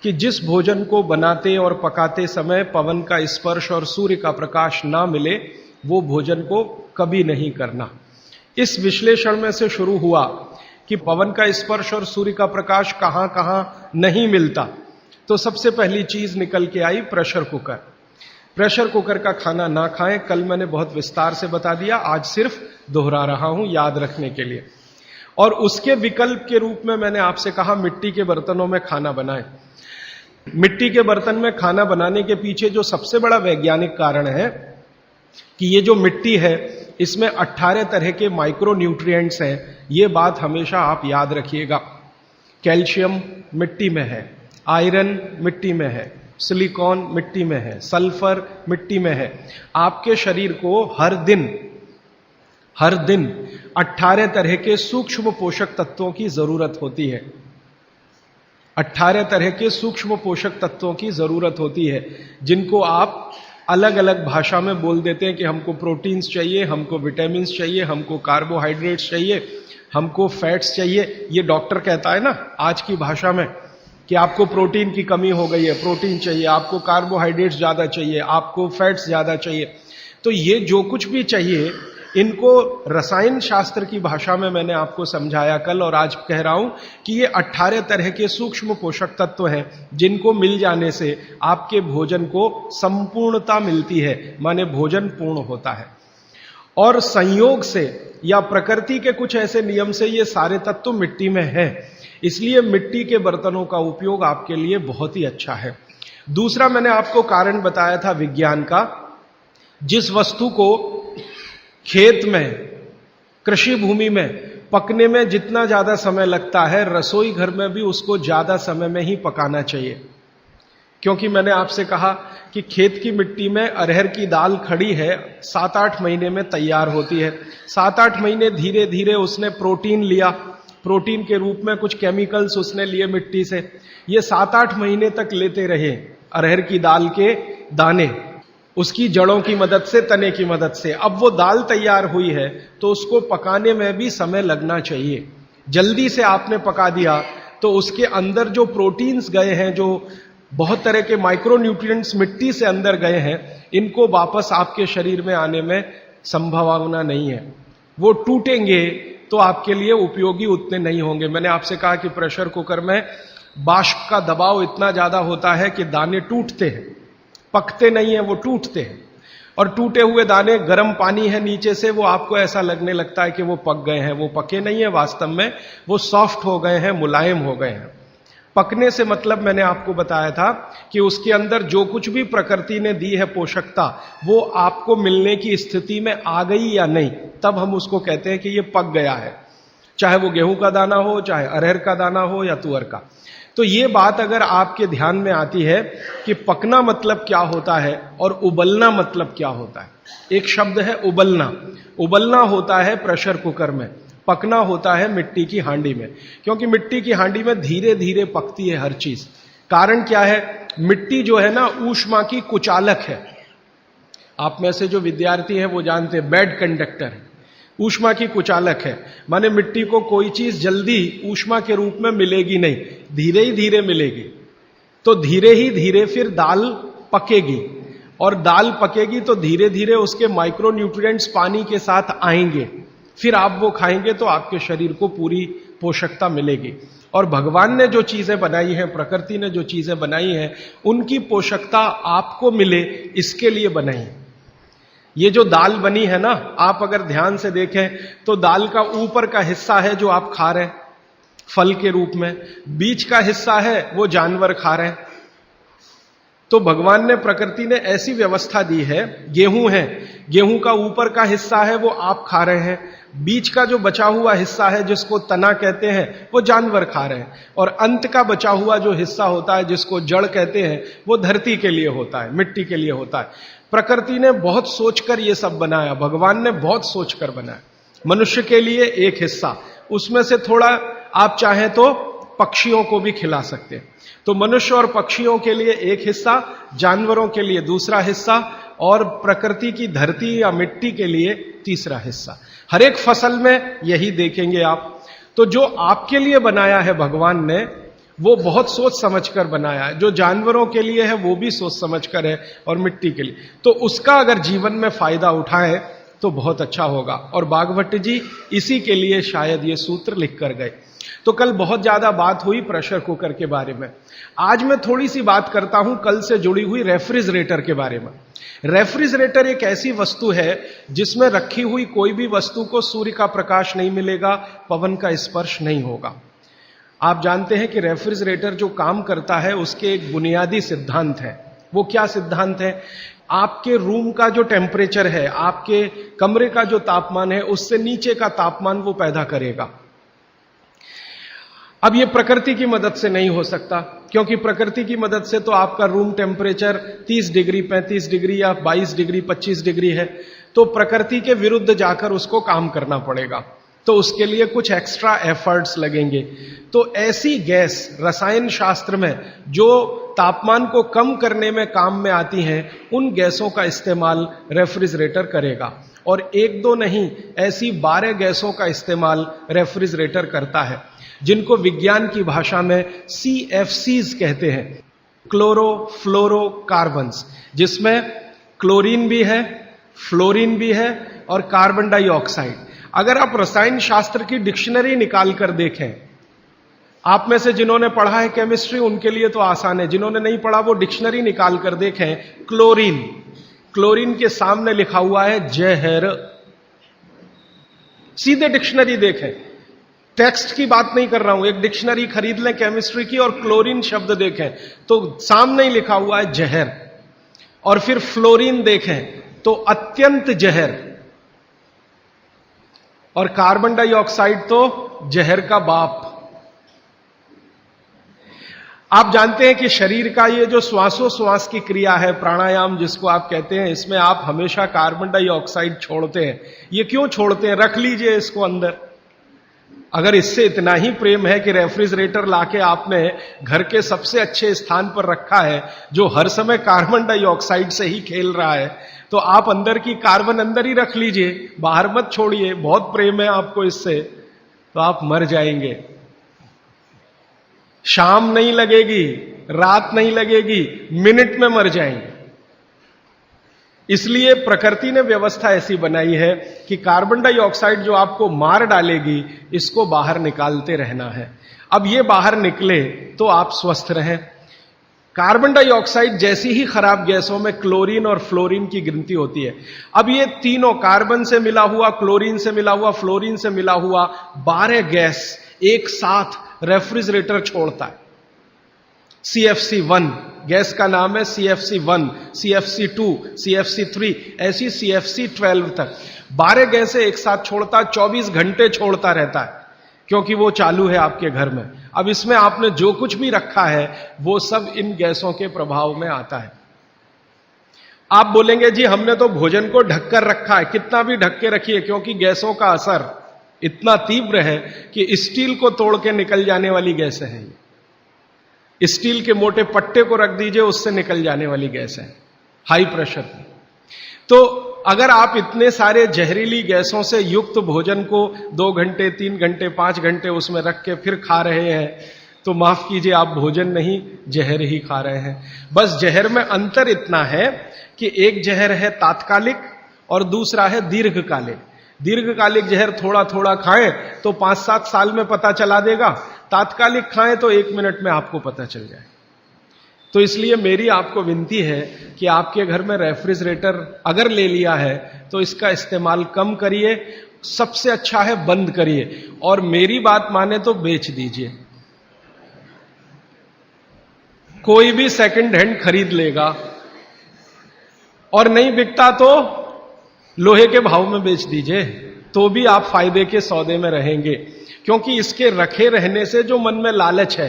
कि जिस भोजन को बनाते और पकाते समय पवन का स्पर्श और सूर्य का प्रकाश ना मिले वो भोजन को कभी नहीं करना। इस विश्लेषण में से शुरू हुआ कि पवन का स्पर्श और सूर्य का प्रकाश कहां कहां नहीं मिलता। तो सबसे पहली चीज निकल के आई प्रेशर कुकर। प्रेशर कुकर का खाना ना खाएं। कल मैंने बहुत विस्तार से बता दिया, आज सिर्फ दोहरा रहा हूं याद रखने के लिए। और उसके विकल्प के रूप में मैंने आपसे कहा मिट्टी के बर्तनों में खाना बनाएं। मिट्टी के बर्तन में खाना बनाने के पीछे जो सबसे बड़ा वैज्ञानिक कारण है कि ये जो मिट्टी है इसमें 18 तरह के माइक्रो न्यूट्रिएंट्स हैं। ये बात हमेशा आप याद रखिएगा। कैल्शियम मिट्टी में है, आयरन मिट्टी में है, सिलिकॉन मिट्टी में है, सल्फर मिट्टी में है। आपके शरीर को हर दिन 18 तरह के सूक्ष्म पोषक तत्वों की जरूरत होती है। 18 तरह के सूक्ष्म पोषक तत्वों की जरूरत होती है, जिनको आप अलग अलग भाषा में बोल देते हैं कि हमको प्रोटीन्स चाहिए, हमको विटामिन्स चाहिए, हमको कार्बोहाइड्रेट्स चाहिए, हमको फैट्स चाहिए। ये डॉक्टर कहता है ना आज की भाषा में कि आपको प्रोटीन की कमी हो गई है, प्रोटीन चाहिए, आपको कार्बोहाइड्रेट्स ज्यादा चाहिए, आपको फैट्स ज्यादा चाहिए। तो ये जो कुछ भी चाहिए इनको रसायन शास्त्र की भाषा में मैंने आपको समझाया कल, और आज कह रहा हूं कि ये 18 तरह के सूक्ष्म पोषक तत्व हैं जिनको मिल जाने से आपके भोजन को संपूर्णता मिलती है, माने भोजन पूर्ण होता है। और संयोग से या प्रकृति के कुछ ऐसे नियम से ये सारे तत्व मिट्टी में हैं, इसलिए मिट्टी के बर्तनों का उपयोग आपके लिए बहुत ही अच्छा है। दूसरा मैंने आपको कारण बताया था विज्ञान का। जिस वस्तु को खेत में, कृषि भूमि में पकने में जितना ज्यादा समय लगता है, रसोई घर में भी उसको ज्यादा समय में ही पकाना चाहिए। क्योंकि मैंने आपसे कहा कि खेत की मिट्टी में अरहर की दाल खड़ी है, 7-8 महीने में तैयार होती है। 7-8 महीने धीरे धीरे उसने प्रोटीन लिया, प्रोटीन के रूप में कुछ केमिकल्स उसने लिए मिट्टी से। ये 7-8 महीने तक लेते रहे अरहर की दाल के दाने, उसकी जड़ों की मदद से, तने की मदद से। अब वो दाल तैयार हुई है तो उसको पकाने में भी समय लगना चाहिए। जल्दी से आपने पका दिया तो उसके अंदर जो प्रोटीन्स गए हैं, जो बहुत तरह के माइक्रो न्यूट्रिएंट्स मिट्टी से अंदर गए हैं, इनको वापस आपके शरीर में आने में संभावना नहीं है। वो टूटेंगे तो आपके लिए उपयोगी उतने नहीं होंगे। मैंने आपसे कहा कि प्रेशर कुकर में वाष्प का दबाव इतना ज्यादा होता है कि दाने टूटते हैं, पकते नहीं है, वो टूटते हैं। और टूटे हुए दाने, गर्म पानी है नीचे से, वो आपको ऐसा लगने लगता है कि वो पक गए हैं। वो पके नहीं है, वास्तव में वो सॉफ्ट हो गए हैं, मुलायम हो गए हैं। पकने से मतलब मैंने आपको बताया था कि उसके अंदर जो कुछ भी प्रकृति ने दी है पोषकता, वो आपको मिलने की स्थिति में आ गई या नहीं, तब हम उसको कहते हैं कि ये पक गया है। चाहे वो गेहूं का दाना हो, चाहे अरहर का दाना हो या तुअर का। तो ये बात अगर आपके ध्यान में आती है कि पकना मतलब क्या होता है और उबलना मतलब क्या होता है। एक शब्द है उबलना। उबलना होता है प्रेशर कुकर में, पकना होता है मिट्टी की हांडी में। क्योंकि मिट्टी की हांडी में धीरे धीरे पकती है हर चीज। कारण क्या है? मिट्टी जो है ना, ऊष्मा की कुचालक है। आप में से जो विद्यार्थी हैं वो जानते हैं, बैड कंडक्टर है, ऊष्मा की कुचालक है। माने मिट्टी को कोई चीज जल्दी ऊष्मा के रूप में मिलेगी नहीं, धीरे ही धीरे मिलेगी। तो धीरे ही धीरे फिर दाल पकेगी, और दाल पकेगी तो धीरे धीरे उसके माइक्रो न्यूट्रिएंट्स पानी के साथ आएंगे। फिर आप वो खाएंगे तो आपके शरीर को पूरी पोषकता मिलेगी। और भगवान ने जो चीजें बनाई हैं, प्रकृति ने जो चीजें बनाई हैं, उनकी पोषकता आपको मिले, इसके लिए बनाई। ये जो दाल बनी है ना, आप अगर ध्यान से देखें तो दाल का ऊपर का हिस्सा है जो आप खा रहे हैं फल के रूप में, बीच का हिस्सा है वो जानवर खा रहे हैं, तो भगवान ने, प्रकृति ने ऐसी व्यवस्था दी है, गेहूं है, गेहूं का ऊपर का हिस्सा है वो आप खा रहे हैं, बीच का जो बचा हुआ हिस्सा है जिसको तना कहते हैं वो जानवर खा रहे हैं, और अंत का बचा हुआ जो हिस्सा होता है जिसको जड़ कहते हैं वो धरती के लिए होता है, मिट्टी के लिए होता है। प्रकृति ने बहुत सोचकर ये सब बनाया, भगवान ने बहुत सोचकर बनाया। मनुष्य के लिए एक हिस्सा, उसमें से थोड़ा आप चाहें तो पक्षियों को भी खिला सकते हैं। तो मनुष्य और पक्षियों के लिए एक हिस्सा, जानवरों के लिए दूसरा हिस्सा, और प्रकृति की धरती या मिट्टी के लिए तीसरा हिस्सा। हर एक फसल में यही देखेंगे आप। तो जो आपके लिए बनाया है भगवान ने, वो बहुत सोच समझकर बनाया है। जो जानवरों के लिए है वो भी सोच समझकर है, और मिट्टी के लिए, तो उसका अगर जीवन में फायदा उठाएं तो बहुत अच्छा होगा। और बागभट्ट जी इसी के लिए शायद ये सूत्र लिख कर गए। तो कल बहुत ज्यादा बात हुई प्रेशर कुकर के बारे में। आज मैं थोड़ी सी बात करता हूं कल से जुड़ी हुई रेफ्रिजरेटर के बारे में। रेफ्रिजरेटर एक ऐसी वस्तु है जिसमें रखी हुई कोई भी वस्तु को सूर्य का प्रकाश नहीं मिलेगा, पवन का स्पर्श नहीं होगा। आप जानते हैं कि रेफ्रिजरेटर जो काम करता है उसके एक बुनियादी सिद्धांत है। वो क्या सिद्धांत है? आपके रूम का जो टेम्परेचर है, आपके कमरे का जो तापमान है, उससे नीचे का तापमान वो पैदा करेगा। अब ये प्रकृति की मदद से नहीं हो सकता, क्योंकि प्रकृति की मदद से तो आपका रूम टेम्परेचर 30 डिग्री, 35 डिग्री या 22 डिग्री, 25 डिग्री है। तो प्रकृति के विरुद्ध जाकर उसको काम करना पड़ेगा, तो उसके लिए कुछ एक्स्ट्रा एफर्ट्स लगेंगे। तो ऐसी गैस रसायन शास्त्र में जो तापमान को कम करने में काम में आती हैं, उन गैसों का इस्तेमाल रेफ्रिजरेटर करेगा। और एक दो नहीं, ऐसी 12 गैसों का इस्तेमाल रेफ्रिजरेटर करता है, जिनको विज्ञान की भाषा में CFCs कहते हैं, क्लोरोफ्लोरोकार्बन्स, जिसमें क्लोरीन भी है, फ्लोरीन भी है और कार्बन डाइऑक्साइड। अगर आप रसायन शास्त्र की डिक्शनरी निकाल कर देखें, आप में से जिन्होंने पढ़ा है केमिस्ट्री उनके लिए तो आसान है, जिन्होंने नहीं पढ़ा वो डिक्शनरी निकाल कर देखें। क्लोरीन, क्लोरीन के सामने लिखा हुआ है जहर। सीधे डिक्शनरी देखें, टेक्स्ट की बात नहीं कर रहा हूं, एक डिक्शनरी खरीद लें केमिस्ट्री की और क्लोरीन शब्द देखें तो सामने ही लिखा हुआ है जहर। और फिर फ्लोरीन देखें तो अत्यंत जहर, और कार्बन डाइऑक्साइड तो जहर का बाप। आप जानते हैं कि शरीर का ये जो श्वासोश्वास की क्रिया है, प्राणायाम जिसको आप कहते हैं, इसमें आप हमेशा कार्बन डाइऑक्साइड छोड़ते हैं। ये क्यों छोड़ते हैं? रख लीजिए इसको अंदर। अगर इससे इतना ही प्रेम है कि रेफ्रिजरेटर लाके आपने घर के सबसे अच्छे स्थान पर रखा है, जो हर समय कार्बन डाइऑक्साइड से ही खेल रहा है, तो आप अंदर की कार्बन अंदर ही रख लीजिए, बाहर मत छोड़िए। बहुत प्रेम है आपको इससे, तो आप मर जाएंगे। शाम नहीं लगेगी, रात नहीं लगेगी, मिनट में मर जाएंगे। इसलिए प्रकृति ने व्यवस्था ऐसी बनाई है कि कार्बन डाइऑक्साइड जो आपको मार डालेगी, इसको बाहर निकालते रहना है। अब ये बाहर निकले तो आप स्वस्थ रहें। कार्बन डाइऑक्साइड जैसी ही खराब गैसों में क्लोरीन और फ्लोरीन की गिनती होती है। अब ये तीनों, कार्बन से मिला हुआ, क्लोरीन से मिला हुआ, फ्लोरीन से मिला हुआ 12 गैस एक साथ रेफ्रिजरेटर छोड़ता है। CFC1 गैस का नाम है, CFC1, CFC2, CFC3, ऐसी CFC12 तक 12 गैसें एक साथ छोड़ता, 24 घंटे छोड़ता रहता है, क्योंकि वो चालू है आपके घर में। अब इसमें आपने जो कुछ भी रखा है वो सब इन गैसों के प्रभाव में आता है। आप बोलेंगे जी हमने तो भोजन को ढककर रखा है। कितना भी ढक के रखिए, क्योंकि गैसों का असर इतना तीव्र है कि स्टील को तोड़ के निकल जाने वाली गैसें हैं। स्टील के मोटे पट्टे को रख दीजिए, उससे निकल जाने वाली गैस है, हाई प्रेशर की। तो अगर आप इतने सारे जहरीली गैसों से युक्त भोजन को 2 घंटे, 3 घंटे, 5 घंटे उसमें रख के फिर खा रहे हैं, तो माफ कीजिए, आप भोजन नहीं जहर ही खा रहे हैं। बस जहर में अंतर इतना है कि एक जहर है तात्कालिक और दूसरा है दीर्घकालिक। दीर्घकालिक जहर थोड़ा थोड़ा खाएं तो 5-7 साल में पता चला देगा, तात्कालिक खाएं तो 1 मिनट में आपको पता चल जाए। तो इसलिए मेरी आपको विनती है कि आपके घर में रेफ्रिजरेटर अगर ले लिया है तो इसका इस्तेमाल कम करिए, सबसे अच्छा है बंद करिए, और मेरी बात माने तो बेच दीजिए। कोई भी सेकंड हैंड खरीद लेगा, और नहीं बिकता तो लोहे के भाव में बेच दीजिए, तो भी आप फायदे के सौदे में रहेंगे। क्योंकि इसके रखे रहने से जो मन में लालच है,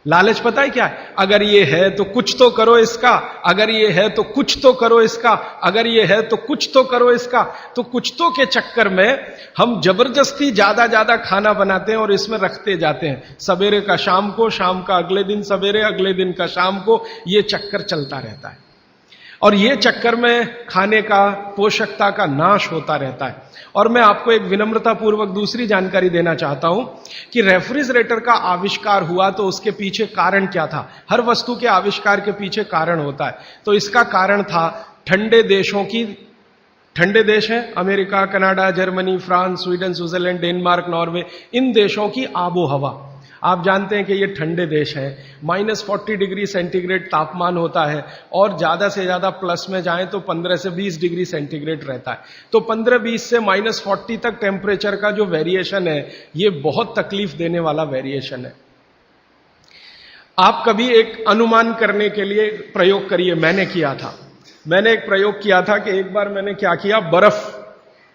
लालच पता है क्या है? अगर ये है तो कुछ तो करो इसका, अगर ये है तो कुछ तो करो इसका, अगर ये है तो कुछ तो करो इसका। तो कुछ तो के चक्कर में हम जबरदस्ती ज्यादा खाना बनाते हैं और इसमें रखते जाते हैं, सवेरे का शाम को, शाम का अगले दिन सवेरे, अगले दिन का शाम को, ये चक्कर चलता रहता है। और ये चक्कर में खाने का, पोषकता का नाश होता रहता है। और मैं आपको एक विनम्रता पूर्वक दूसरी जानकारी देना चाहता हूं कि रेफ्रिजरेटर का आविष्कार हुआ तो उसके पीछे कारण क्या था? हर वस्तु के आविष्कार के पीछे कारण होता है। तो इसका कारण था ठंडे देशों की, ठंडे देश हैं America, Canada, Germany, France, Sweden, Switzerland, Denmark, Norway, इन देशों की आबो हवा। आप जानते हैं कि ये ठंडे देश हैं, -40 डिग्री सेंटीग्रेड तापमान होता है, और ज्यादा से ज्यादा प्लस में जाएं तो 15 से 20 डिग्री सेंटीग्रेड रहता है। तो 15-20 से -40 तक टेम्परेचर का जो वेरिएशन है, ये बहुत तकलीफ देने वाला वेरिएशन है। आप कभी एक अनुमान करने के लिए प्रयोग करिए, मैंने किया था। मैंने एक प्रयोग किया था कि एक बार मैंने क्या किया,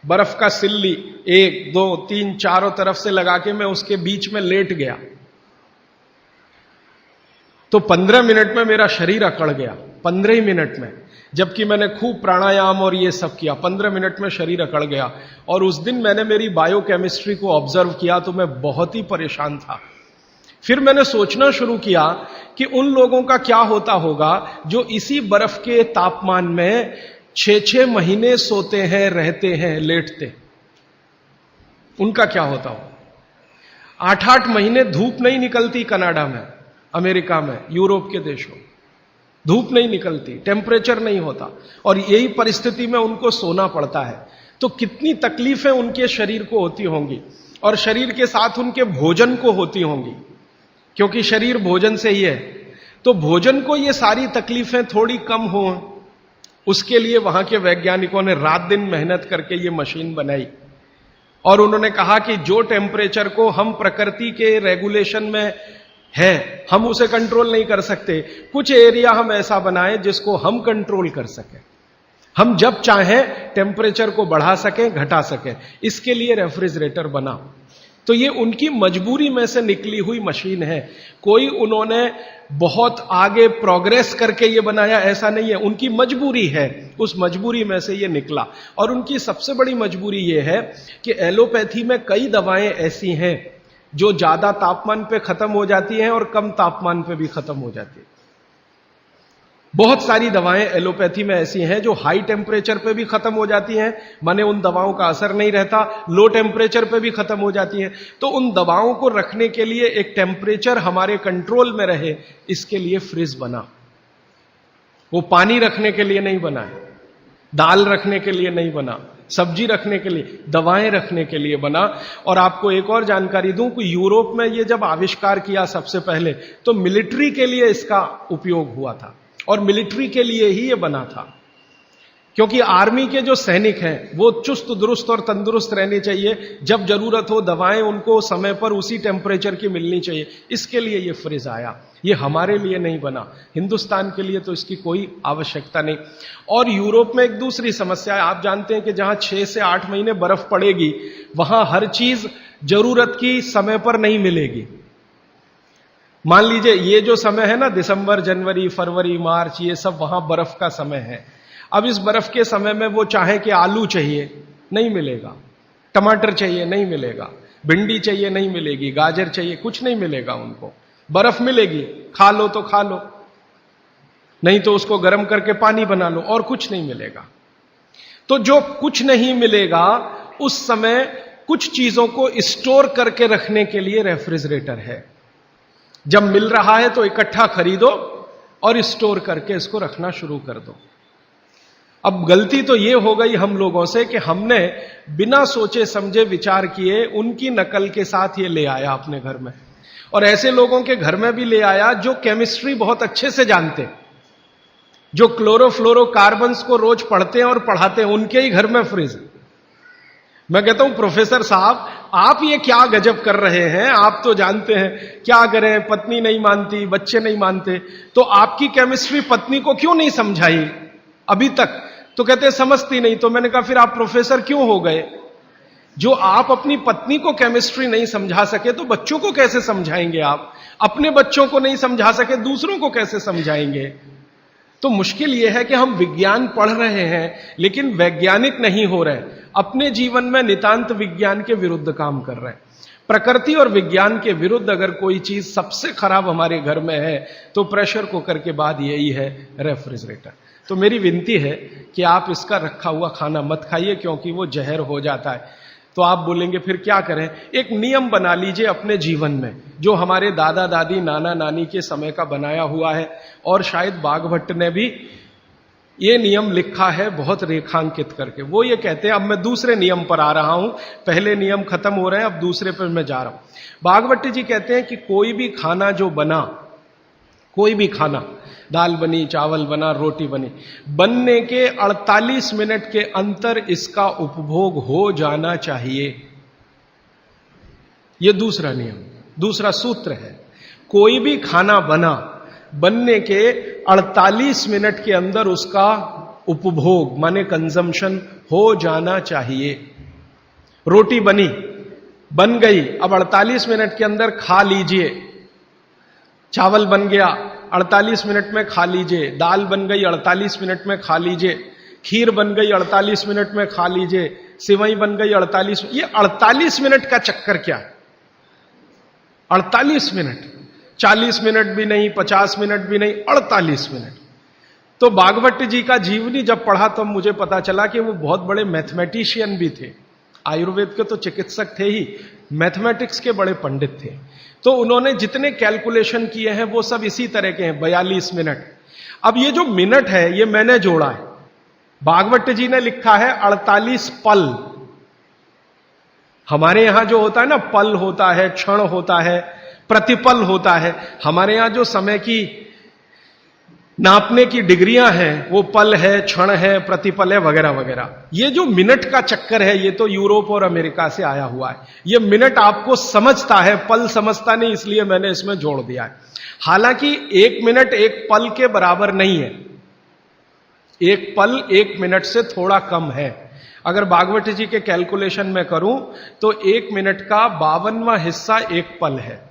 बर्फ का सिल्ली 1, 2, 3 चारों तरफ से लगा के मैं उसके बीच में लेट गया, तो 15 मिनट में मेरा शरीर अकड़ गया, 15 ही मिनट में। जबकि मैंने खूब प्राणायाम और ये सब किया, 15 मिनट में शरीर अकड़ गया। और उस दिन मैंने मेरी बायोकेमिस्ट्री को ऑब्जर्व किया तो मैं बहुत ही परेशान था। फिर मैंने सोचना शुरू किया कि उन लोगों का क्या होता होगा जो इसी बर्फ के तापमान में 6-6 महीने सोते हैं, रहते हैं, लेटते, उनका क्या होता हो। 8-8 महीने धूप नहीं निकलती कनाडा में, अमेरिका में, यूरोप के देशों, धूप नहीं निकलती, टेम्परेचर नहीं होता, और यही परिस्थिति में उनको सोना पड़ता है। तो कितनी तकलीफें उनके शरीर को होती होंगी, और शरीर के साथ उनके भोजन को होती होंगी, क्योंकि शरीर भोजन से ही है। तो भोजन को ये सारी तकलीफें थोड़ी कम हो, उसके लिए वहां के वैज्ञानिकों ने रात दिन मेहनत करके ये मशीन बनाई। और उन्होंने कहा कि जो टेम्परेचर को हम प्रकृति के रेगुलेशन में है, हम उसे कंट्रोल नहीं कर सकते, कुछ एरिया हम ऐसा बनाएं जिसको हम कंट्रोल कर सकें, हम जब चाहें टेम्परेचर को बढ़ा सकें, घटा सकें। इसके लिए रेफ्रिजरेटर बना। तो ये उनकी मजबूरी में से निकली हुई मशीन है। कोई उन्होंने बहुत आगे प्रोग्रेस करके ये बनाया, ऐसा नहीं है, उनकी मजबूरी है, उस मजबूरी में से ये निकला। और उनकी सबसे बड़ी मजबूरी ये है कि एलोपैथी में कई दवाएं ऐसी हैं जो ज्यादा तापमान पे खत्म हो जाती हैं और कम तापमान पे भी खत्म हो जाती है। बहुत सारी दवाएं एलोपैथी में ऐसी हैं जो हाई टेम्परेचर पे भी खत्म हो जाती हैं, माने उन दवाओं का असर नहीं रहता, लो टेम्परेचर पे भी खत्म हो जाती हैं। तो उन दवाओं को रखने के लिए एक टेम्परेचर हमारे कंट्रोल में रहे, इसके लिए फ्रिज बना। वो पानी रखने के लिए नहीं बना है, दाल रखने के लिए नहीं बना, सब्जी रखने के लिए, दवाएं रखने के लिए बना। और आपको एक और जानकारी दूं कि यूरोप में ये जब आविष्कार किया सबसे पहले, तो मिलिट्री के लिए इसका उपयोग हुआ था, और मिलिट्री के लिए ही ये बना था, क्योंकि आर्मी के जो सैनिक हैं वो चुस्त दुरुस्त और तंदुरुस्त रहने चाहिए, जब जरूरत हो दवाएं उनको समय पर उसी टेम्परेचर की मिलनी चाहिए। इसके लिए ये फ्रिज आया, ये हमारे लिए नहीं बना, हिंदुस्तान के लिए तो इसकी कोई आवश्यकता नहीं। और यूरोप में एक दूसरी समस्या है, आप जानते हैं कि जहां 6 से 8 महीने बर्फ पड़ेगी, वहां हर चीज जरूरत की समय पर नहीं मिलेगी। मान लीजिए ये जो समय है ना, दिसंबर, जनवरी, फरवरी, मार्च, ये सब वहां बर्फ का समय है। अब इस बर्फ के समय में वो चाहे कि आलू चाहिए, नहीं मिलेगा, टमाटर चाहिए, नहीं मिलेगा, भिंडी चाहिए, नहीं मिलेगी, गाजर चाहिए, कुछ नहीं मिलेगा उनको। बर्फ मिलेगी, खा लो तो खा लो, नहीं तो उसको गर्म करके पानी बना लो, और कुछ नहीं मिलेगा। तो जो कुछ नहीं मिलेगा, उस समय कुछ चीजों को स्टोर करके रखने के लिए रेफ्रिजरेटर है। जब मिल रहा है तो इकट्ठा खरीदो और स्टोर करके इसको रखना शुरू कर दो। अब गलती तो ये हो गई हम लोगों से कि हमने बिना सोचे समझे विचार किए उनकी नकल के साथ ये ले आया अपने घर में, और ऐसे लोगों के घर में भी ले आया जो केमिस्ट्री बहुत अच्छे से जानते, जो क्लोरोफ्लोरोकार्बन्स को रोज पढ़ते हैं और पढ़ाते हैं, उनके ही घर में फ्रिज। मैं कहता हूं प्रोफेसर साहब, आप ये क्या गजब कर रहे हैं, आप तो जानते हैं क्या करें, पत्नी नहीं मानती, बच्चे नहीं मानते, तो आपकी केमिस्ट्री पत्नी को क्यों नहीं समझाई अभी तक? तो कहते समझती नहीं। तो मैंने कहा फिर आप प्रोफेसर क्यों हो गए? जो आप अपनी पत्नी को केमिस्ट्री नहीं समझा सके तो बच्चों को कैसे समझाएंगे? आप अपने बच्चों को नहीं समझा सके, दूसरों को कैसे समझाएंगे? तो मुश्किल यह है कि हम विज्ञान पढ़ रहे हैं लेकिन वैज्ञानिक नहीं हो रहे, अपने जीवन में नितांत विज्ञान के विरुद्ध काम कर रहे हैं। प्रकृति और विज्ञान के विरुद्ध अगर कोई चीज सबसे खराब हमारे घर में है तो प्रेशर कुकर के बाद यही है रेफ्रिजरेटर। तो मेरी विनती है कि आप इसका रखा हुआ खाना मत खाइए क्योंकि वो जहर हो जाता है। तो आप बोलेंगे फिर क्या करें? एक नियम बना लीजिए अपने जीवन में जो हमारे दादा दादी नाना नानी के समय का बनाया हुआ है, और शायद बाघभट्ट ने भी ये नियम लिखा है बहुत रेखांकित करके। वो ये कहते हैं, अब मैं दूसरे नियम पर आ रहा हूं, पहले नियम खत्म हो रहे हैं, अब दूसरे पर मैं जा रहा हूं। बाघभट्ट जी कहते हैं कि कोई भी खाना जो बना, कोई भी खाना, दाल बनी, चावल बना, रोटी बनी, बनने के 48 मिनट के अंतर इसका उपभोग हो जाना चाहिए। यह दूसरा नियम, दूसरा सूत्र है। कोई भी खाना बना, बनने के 48 मिनट के अंदर उसका उपभोग माने कंजम्पशन हो जाना चाहिए। रोटी बनी, बन गई, अब 48 मिनट के अंदर खा लीजिए। चावल बन गया, 48 मिनट में खा लीजिए। दाल बन गई, 48 मिनट में खा लीजिए। खीर बन गई, 48 मिनट में खा लीजिए। सिवई बन गई 48। ये 48 मिनट का चक्कर क्या है? 48 मिनट, 40 मिनट भी नहीं, 50 मिनट भी नहीं, 48 मिनट। तो बाघभट्ट जी का जीवनी जब पढ़ा तो मुझे पता चला कि वो बहुत बड़े मैथमेटिशियन भी थे। आयुर्वेद के तो चिकित्सक थे ही, मैथमेटिक्स के बड़े पंडित थे। तो उन्होंने जितने कैलकुलेशन किए हैं वो सब इसी तरह के हैं, 42 मिनट। अब ये जो मिनट है ये मैंने जोड़ा है, बाघभट्ट जी ने लिखा है 48 पल। हमारे यहां जो होता है ना, पल होता है, क्षण होता है, प्रतिपल होता है। हमारे यहां जो समय की नापने की डिग्रियां हैं वो पल है, क्षण है, प्रतिपल है, वगैरह वगैरह। ये जो मिनट का चक्कर है ये तो यूरोप और अमेरिका से आया हुआ है। ये मिनट आपको समझता है, पल समझता नहीं, इसलिए मैंने इसमें जोड़ दिया है। हालांकि 1 मिनट 1 पल के बराबर नहीं है। 1 पल 1 मिनट से थोड़ा कम है। अगर बाघभट्ट जी के कैलकुलेशन में करूं तो 1 मिनट का 52वां हिस्सा 1 पल है।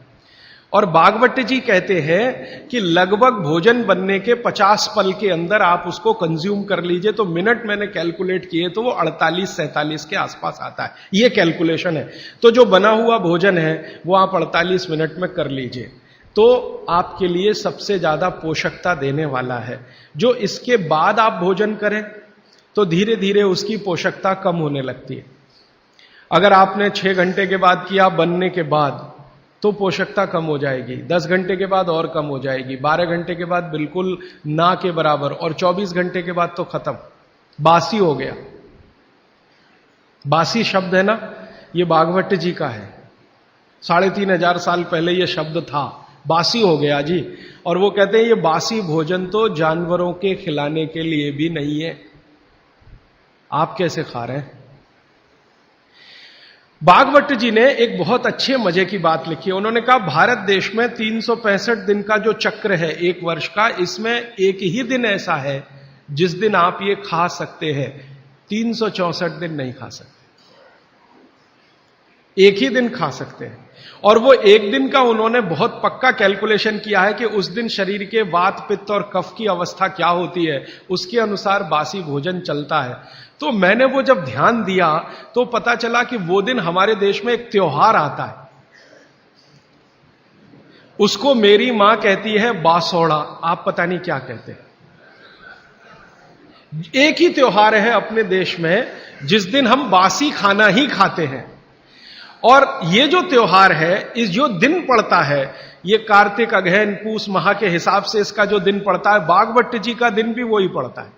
और बाघभट्ट जी कहते हैं कि लगभग भोजन बनने के 50 पल के अंदर आप उसको कंज्यूम कर लीजिए। तो मिनट मैंने कैलकुलेट किए तो वो 48-47 के आसपास आता है। ये कैलकुलेशन है। तो जो बना हुआ भोजन है वो आप 48 मिनट में कर लीजिए, तो आपके लिए सबसे ज्यादा पोषकता देने वाला है। जो इसके बाद आप भोजन करें तो धीरे धीरे उसकी पोषकता कम होने लगती है। अगर आपने 6 घंटे के बाद किया बनने के बाद तो पोषकता कम हो जाएगी, 10 घंटे के बाद और कम हो जाएगी, 12 घंटे के बाद बिल्कुल ना के बराबर, और 24 घंटे के बाद तो खत्म, बासी हो गया। बासी शब्द है ना, ये बाघभट्ट जी का है। 3500 साल पहले ये शब्द था, बासी हो गया जी। और वो कहते हैं ये बासी भोजन तो जानवरों के खिलाने के लिए भी नहीं है, आप कैसे खा रहे हैं? बाघभट्ट जी ने एक बहुत अच्छे मजे की बात लिखी है। उन्होंने कहा भारत देश में 365 दिन का जो चक्र है एक वर्ष का, इसमें एक ही दिन ऐसा है जिस दिन आप ये खा सकते हैं, 364 दिन नहीं खा सकते। एक ही दिन खा सकते हैं। और वो एक दिन का उन्होंने बहुत पक्का कैलकुलेशन किया है कि उस दिन शरीर के वात पित्त और कफ की अवस्था क्या होती है, उसके अनुसार बासी भोजन चलता है। तो मैंने वो जब ध्यान दिया तो पता चला कि वो दिन हमारे देश में एक त्योहार आता है, उसको मेरी मां कहती है बासोड़ा, आप पता नहीं क्या कहते हैं। एक ही त्योहार है अपने देश में जिस दिन हम बासी खाना ही खाते हैं। और ये जो त्योहार है, इस जो दिन पड़ता है, ये कार्तिक अगहन पूस माह के हिसाब से इसका जो दिन पड़ता है, बाघभट्ट जी का दिन भी वही पड़ता है।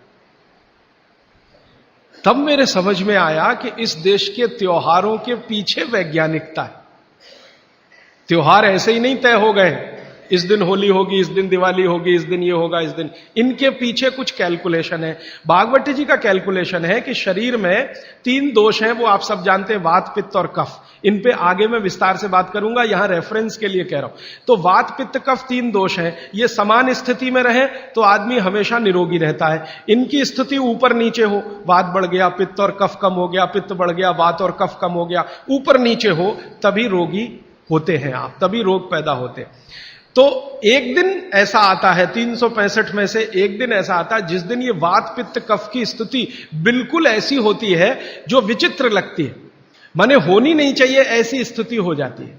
तब मेरे समझ में आया कि इस देश के त्योहारों के पीछे वैज्ञानिकता है। त्योहार ऐसे ही नहीं तय हो गए, इस दिन होली होगी, इस दिन दिवाली होगी, इस दिन ये होगा, इस दिन, इनके पीछे कुछ कैलकुलेशन है। बाघभट्ट जी का कैलकुलेशन है कि शरीर में 3 दोष हैं, वो आप सब जानते हैं, वात पित्त और कफ। इन पे आगे मैं विस्तार से बात करूंगा, यहां रेफरेंस के लिए कह रहा हूं। तो वात पित्त कफ 3 दोष हैं, ये समान स्थिति में रहे तो आदमी हमेशा निरोगी रहता है। इनकी स्थिति ऊपर नीचे हो, वात बढ़ गया पित्त और कफ कम हो गया, पित्त बढ़ गया वात और कफ कम हो गया, ऊपर नीचे हो, तभी रोगी होते हैं आप, तभी रोग पैदा होते हैं। तो एक दिन ऐसा आता है 365 में से एक दिन ऐसा आता है जिस दिन ये वात पित्त कफ की स्थिति बिल्कुल ऐसी होती है जो विचित्र लगती है, माने होनी नहीं चाहिए ऐसी स्थिति हो जाती है।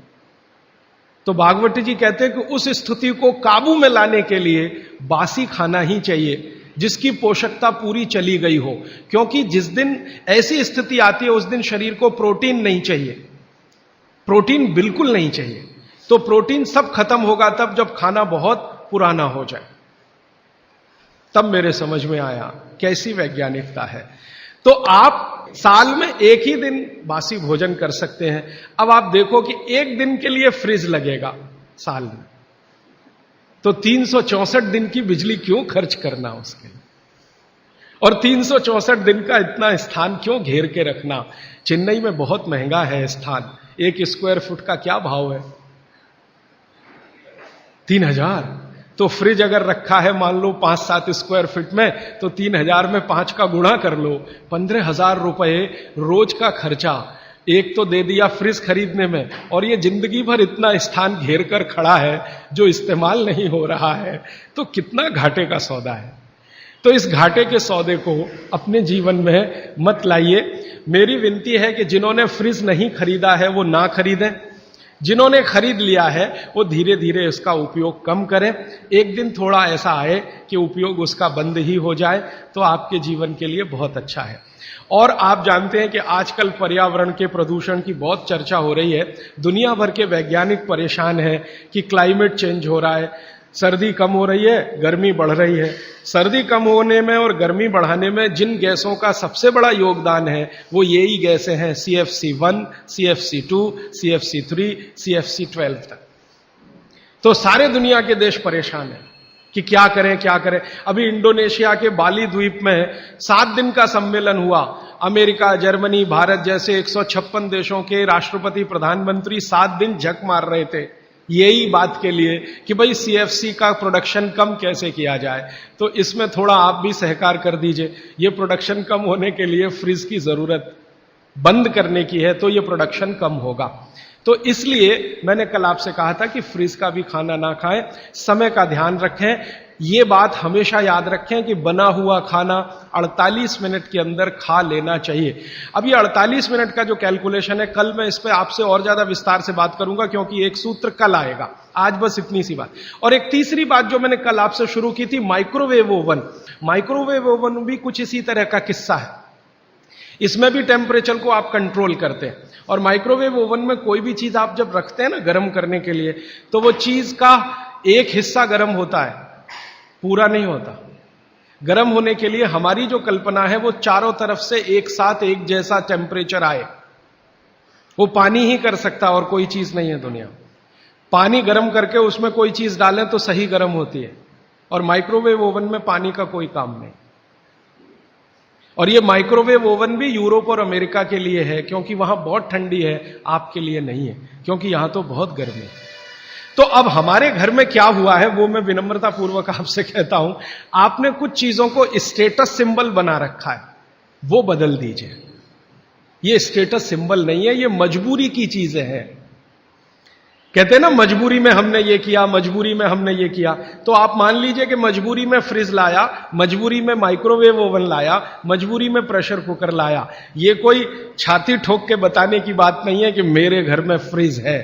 तो भागवती जी कहते हैं कि उस स्थिति को काबू में लाने के लिए बासी खाना ही चाहिए जिसकी पोषकता पूरी चली गई हो, क्योंकि जिस दिन ऐसी स्थिति आती है उस दिन शरीर को प्रोटीन नहीं चाहिए, प्रोटीन बिल्कुल नहीं चाहिए। तो प्रोटीन सब खत्म होगा तब जब खाना बहुत पुराना हो जाए। तब मेरे समझ में आया कैसी वैज्ञानिकता है। तो आप साल में एक ही दिन बासी भोजन कर सकते हैं। अब आप देखो कि एक दिन के लिए फ्रिज लगेगा साल में, तो 364 दिन की बिजली क्यों खर्च करना उसके लिए, और 364 दिन का इतना स्थान क्यों घेर के रखना। चेन्नई में बहुत महंगा है स्थान, 1 स्क्वायर फुट का क्या भाव है, 3000। तो फ्रिज अगर रखा है मान लो 5-7 स्क्वायर फीट में, तो 3000 में 5 का गुणा कर लो, 15,000 रुपए रोज का खर्चा एक तो दे दिया फ्रिज खरीदने में, और ये जिंदगी भर इतना स्थान घेर कर खड़ा है जो इस्तेमाल नहीं हो रहा है, तो कितना घाटे का सौदा है। तो इस घाटे के सौदे को अपने जीवन में मत लाइए। मेरी विनती है कि जिन्होंने फ्रिज नहीं खरीदा है वो ना खरीदें, जिन्होंने खरीद लिया है वो धीरे धीरे इसका उपयोग कम करें। एक दिन थोड़ा ऐसा आए कि उपयोग उसका बंद ही हो जाए तो आपके जीवन के लिए बहुत अच्छा है। और आप जानते हैं कि आजकल पर्यावरण के प्रदूषण की बहुत चर्चा हो रही है। दुनिया भर के वैज्ञानिक परेशान हैं कि क्लाइमेट चेंज हो रहा है, सर्दी कम हो रही है, गर्मी बढ़ रही है। सर्दी कम होने में और गर्मी बढ़ाने में जिन गैसों का सबसे बड़ा योगदान है वो यही गैसें हैं, CFC1, CFC2, CFC3, CFC12 तक। तो सारे दुनिया के देश परेशान हैं कि क्या करें क्या करें। अभी इंडोनेशिया के बाली द्वीप में 7 दिन का सम्मेलन हुआ। अमेरिका, जर्मनी, भारत जैसे 156 देशों के राष्ट्रपति प्रधानमंत्री 7 दिन झक मार रहे थे यही बात के लिए कि भाई CFC का प्रोडक्शन कम कैसे किया जाए। तो इसमें थोड़ा आप भी सहकार कर दीजिए। ये प्रोडक्शन कम होने के लिए फ्रिज की जरूरत बंद करने की है, तो ये प्रोडक्शन कम होगा। तो इसलिए मैंने कल आपसे कहा था कि फ्रिज का भी खाना ना खाएं, समय का ध्यान रखें। ये बात हमेशा याद रखें कि बना हुआ खाना 48 मिनट के अंदर खा लेना चाहिए। अब ये 48 मिनट का जो कैलकुलेशन है, कल मैं इस पे आपसे और ज्यादा विस्तार से बात करूंगा, क्योंकि एक सूत्र कल आएगा। आज बस इतनी सी बात। और एक तीसरी बात जो मैंने कल आपसे शुरू की थी, माइक्रोवेव ओवन। माइक्रोवेव ओवन भी कुछ इसी तरह का किस्सा है। इसमें भी टेम्परेचर को आप कंट्रोल करते हैं, और माइक्रोवेव ओवन में कोई भी चीज आप जब रखते हैं ना गर्म करने के लिए, तो वो चीज का एक हिस्सा गर्म होता है, पूरा नहीं होता। गर्म होने के लिए हमारी जो कल्पना है वो चारों तरफ से एक साथ एक जैसा टेम्परेचर आए। वो पानी ही कर सकता और कोई चीज नहीं है दुनिया। पानी गर्म करके उसमें कोई चीज डालें तो सही गर्म होती है, और माइक्रोवेव ओवन में पानी का कोई काम नहीं। और ये माइक्रोवेव ओवन भी यूरोप और अमेरिका के लिए है, क्योंकि वहां बहुत ठंडी है, आपके लिए नहीं है, क्योंकि यहां तो बहुत गर्मी है। तो अब हमारे घर में क्या हुआ है वो मैं विनम्रता पूर्वक आपसे कहता हूं, आपने कुछ चीजों को स्टेटस सिंबल बना रखा है, वो बदल दीजिए। ये स्टेटस सिंबल नहीं है, ये मजबूरी की चीजें हैं। कहते हैं ना मजबूरी में हमने ये किया, मजबूरी में हमने ये किया। तो आप मान लीजिए कि मजबूरी में फ्रिज लाया, मजबूरी में माइक्रोवेव ओवन लाया, मजबूरी में प्रेशर कुकर लाया। ये कोई छाती ठोक के बताने की बात नहीं है कि मेरे घर में फ्रिज है,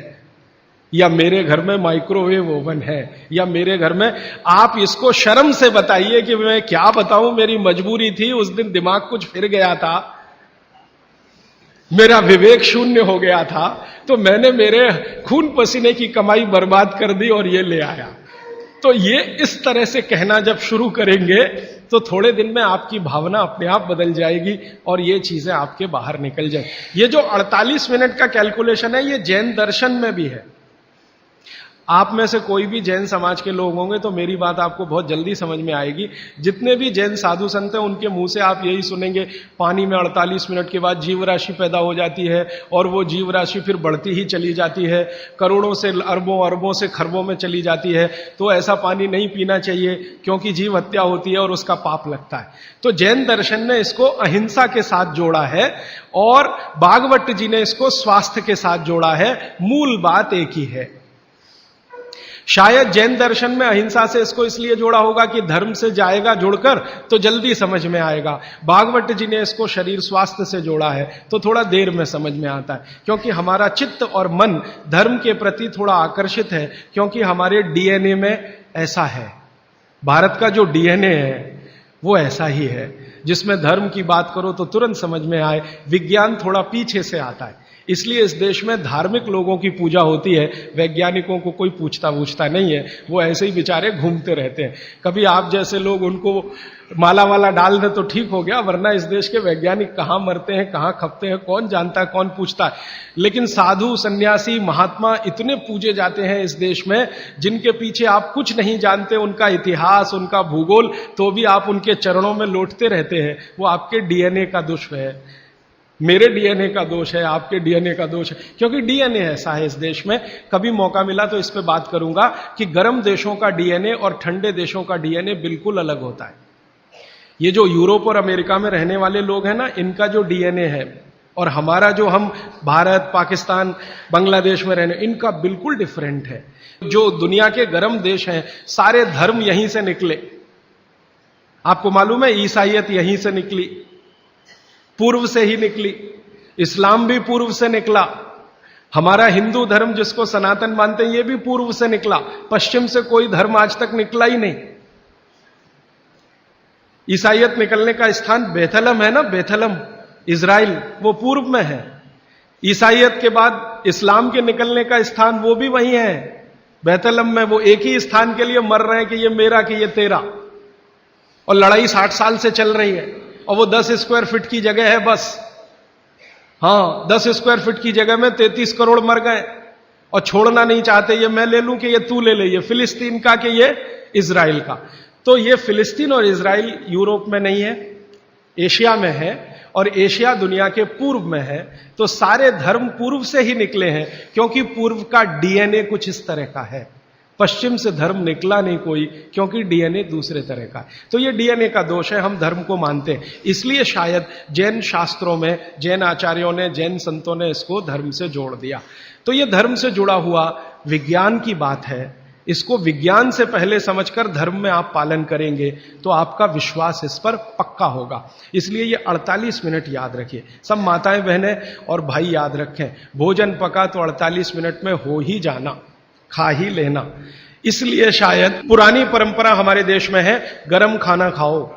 या मेरे घर में माइक्रोवेव ओवन है, या मेरे घर में। आप इसको शर्म से बताइए कि मैं क्या बताऊं, मेरी मजबूरी थी, उस दिन दिमाग कुछ फिर गया था, मेरा विवेक शून्य हो गया था, तो मैंने मेरे खून पसीने की कमाई बर्बाद कर दी और ये ले आया। तो ये इस तरह से कहना जब शुरू करेंगे तो थोड़े दिन में आपकी भावना अपने आप बदल जाएगी और ये चीजें आपके बाहर निकल जाए। ये जो 48 मिनट का कैलकुलेशन है, ये जैन दर्शन में भी है। आप में से कोई भी जैन समाज के लोग होंगे तो मेरी बात आपको बहुत जल्दी समझ में आएगी। जितने भी जैन साधु संत हैं उनके मुंह से आप यही सुनेंगे, पानी में 48 मिनट के बाद जीव राशि पैदा हो जाती है और वो जीव राशि फिर बढ़ती ही चली जाती है, करोड़ों से अरबों, अरबों से खरबों में चली जाती है। तो ऐसा पानी नहीं पीना चाहिए क्योंकि जीव हत्या होती है और उसका पाप लगता है। तो जैन दर्शन ने इसको अहिंसा के साथ जोड़ा है और भागवत जी ने इसको स्वास्थ्य के साथ जोड़ा है। मूल बात एक ही है। शायद जैन दर्शन में अहिंसा से इसको इसलिए जोड़ा होगा कि धर्म से जाएगा जुड़कर तो जल्दी समझ में आएगा। भागवत जी ने इसको शरीर स्वास्थ्य से जोड़ा है तो थोड़ा देर में समझ में आता है, क्योंकि हमारा चित्त और मन धर्म के प्रति थोड़ा आकर्षित है, क्योंकि हमारे डीएनए में ऐसा है। भारत का जो डीएनए है वो ऐसा ही है, जिसमें धर्म की बात करो तो तुरंत समझ में आए। विज्ञान थोड़ा पीछे से आता है, इसलिए इस देश में धार्मिक लोगों की पूजा होती है, वैज्ञानिकों को कोई पूछता नहीं है, वो ऐसे ही बेचारे घूमते रहते हैं। कभी आप जैसे लोग उनको माला वाला डाल दे तो ठीक हो गया, वरना इस देश के वैज्ञानिक कहां मरते हैं, कहां खपते हैं, कौन जानता है, कौन पूछता है। लेकिन साधु, सन्यासी, महात्मा इतने पूजे जाते हैं इस देश में, जिनके पीछे आप कुछ नहीं जानते, उनका इतिहास, उनका भूगोल, तो भी आप उनके चरणों में लौटते रहते हैं। वो आपके डीएनए का दोष है, मेरे डीएनए का दोष है, आपके डीएनए का दोष है, क्योंकि डीएनए ऐसा है इस देश में। कभी मौका मिला तो इस पे बात करूंगा कि गर्म देशों का डीएनए और ठंडे देशों का डीएनए बिल्कुल अलग होता है। ये जो यूरोप और अमेरिका में रहने वाले लोग हैं ना, इनका जो डीएनए है और हमारा जो हम भारत, पाकिस्तान, बांग्लादेश में रहने, इनका बिल्कुल डिफरेंट है। जो दुनिया के गर्म देश हैं, सारे धर्म यहीं से निकले। आपको मालूम है ईसाइयत यहीं से निकली, पूर्व से ही निकली। इस्लाम भी पूर्व से निकला। हमारा हिंदू धर्म जिसको सनातन मानते हैं, ये भी पूर्व से निकला। पश्चिम से कोई धर्म आज तक निकला ही नहीं। ईसाइयत निकलने का स्थान बेथलम है ना, बेथलम इजराइल, वो पूर्व में है। ईसाइयत के बाद इस्लाम के निकलने का स्थान वो भी वही है, बेथलम में। वो एक ही स्थान के लिए मर रहे हैं कि ये मेरा कि ये तेरा, और लड़ाई 60 साल से चल रही है। और वो 10 स्क्वायर फीट की जगह है बस। हां, 10 स्क्वायर फीट की जगह में 33 करोड़ मर गए और छोड़ना नहीं चाहते। ये मैं ले लूं कि ये तू ले ले, ये फिलिस्तीन का कि ये इजराइल का। तो ये फिलिस्तीन और इजराइल यूरोप में नहीं है, एशिया में है, और एशिया दुनिया के पूर्व में है। तो सारे धर्म पूर्व से ही निकले हैं, क्योंकि पूर्व का डीएनए कुछ इस तरह का है। पश्चिम से धर्म निकला नहीं कोई, क्योंकि डीएनए दूसरे तरह का है। तो ये डीएनए का दोष है, हम धर्म को मानते हैं। इसलिए शायद जैन शास्त्रों में, जैन आचार्यों ने, जैन संतों ने इसको धर्म से जोड़ दिया। तो ये धर्म से जुड़ा हुआ विज्ञान की बात है। इसको विज्ञान से पहले समझकर धर्म में आप पालन करेंगे तो आपका विश्वास इस पर पक्का होगा। इसलिए ये 48 मिनट याद रखिए। सब माताएं, बहनें और भाई याद रखें, भोजन पका तो 48 मिनट में हो ही जाना, खा ही लेना। इसलिए शायद पुरानी परंपरा हमारे देश में है, गरम खाना खाओ,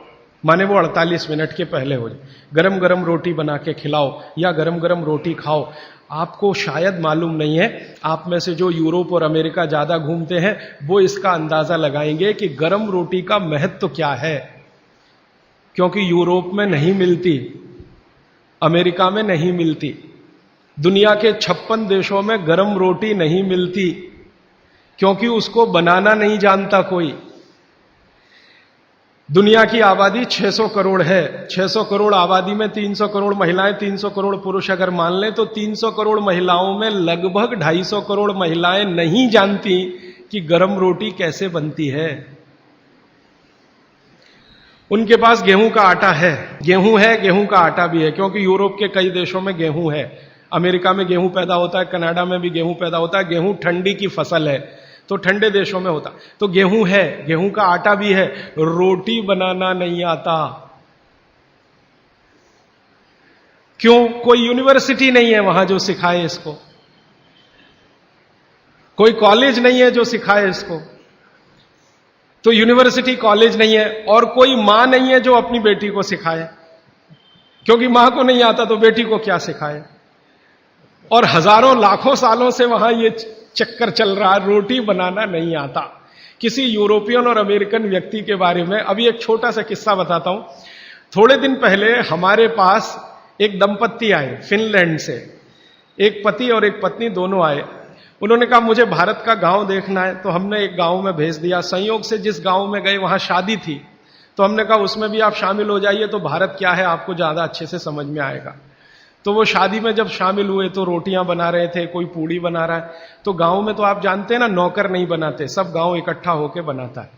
माने वो 48 मिनट के पहले हो जाए। गरम गरम रोटी बना के खिलाओ या गरम गरम रोटी खाओ। आपको शायद मालूम नहीं है, आप में से जो यूरोप और अमेरिका ज्यादा घूमते हैं वो इसका अंदाजा लगाएंगे कि गरम रोटी का महत्व क्या है। क्योंकि यूरोप में नहीं मिलती, अमेरिका में नहीं मिलती, दुनिया के 56 देशों में गरम रोटी नहीं मिलती, क्योंकि उसको बनाना नहीं जानता कोई। दुनिया की आबादी 600 करोड़ है। 600 करोड़ आबादी में 300 करोड़ महिलाएं, 300 करोड़ पुरुष अगर मान लें तो 300 करोड़ महिलाओं में लगभग 250 करोड़ महिलाएं नहीं जानती कि गरम रोटी कैसे बनती है। उनके पास गेहूं का आटा है, गेहूं का आटा भी है, क्योंकि यूरोप के कई देशों में गेहूं है। अमेरिका में गेहूं पैदा होता है, कनाडा में भी गेहूं पैदा होता है। गेहूं ठंडी की फसल है तो ठंडे देशों में होता। तो गेहूं है, गेहूं का आटा भी है, रोटी बनाना नहीं आता। क्यों? कोई यूनिवर्सिटी नहीं है वहां जो सिखाए इसको, कोई कॉलेज नहीं है जो सिखाए इसको। तो यूनिवर्सिटी, कॉलेज नहीं है, और कोई मां नहीं है जो अपनी बेटी को सिखाए, क्योंकि मां को नहीं आता तो बेटी को क्या सिखाए। और हजारों लाखों सालों से वहां ये चक्कर चल रहा है, रोटी बनाना नहीं आता। किसी यूरोपियन और अमेरिकन व्यक्ति के बारे में अभी एक छोटा सा किस्सा बताता हूं। थोड़े दिन पहले हमारे पास एक दंपत्ति आए फिनलैंड से, एक पति और एक पत्नी दोनों आए। उन्होंने कहा मुझे भारत का गांव देखना है। तो हमने एक गांव में भेज दिया। संयोग से जिस गांव में गए वहां शादी थी, तो हमने कहा उसमें भी आप शामिल हो जाइए, तो भारत क्या है आपको ज्यादा अच्छे से समझ में आएगा। तो वो शादी में जब शामिल हुए तो रोटियां बना रहे थे, कोई पूड़ी बना रहा है। तो गांव में तो आप जानते हैं ना, नौकर नहीं बनाते, सब गांव इकट्ठा होकर बनाता है।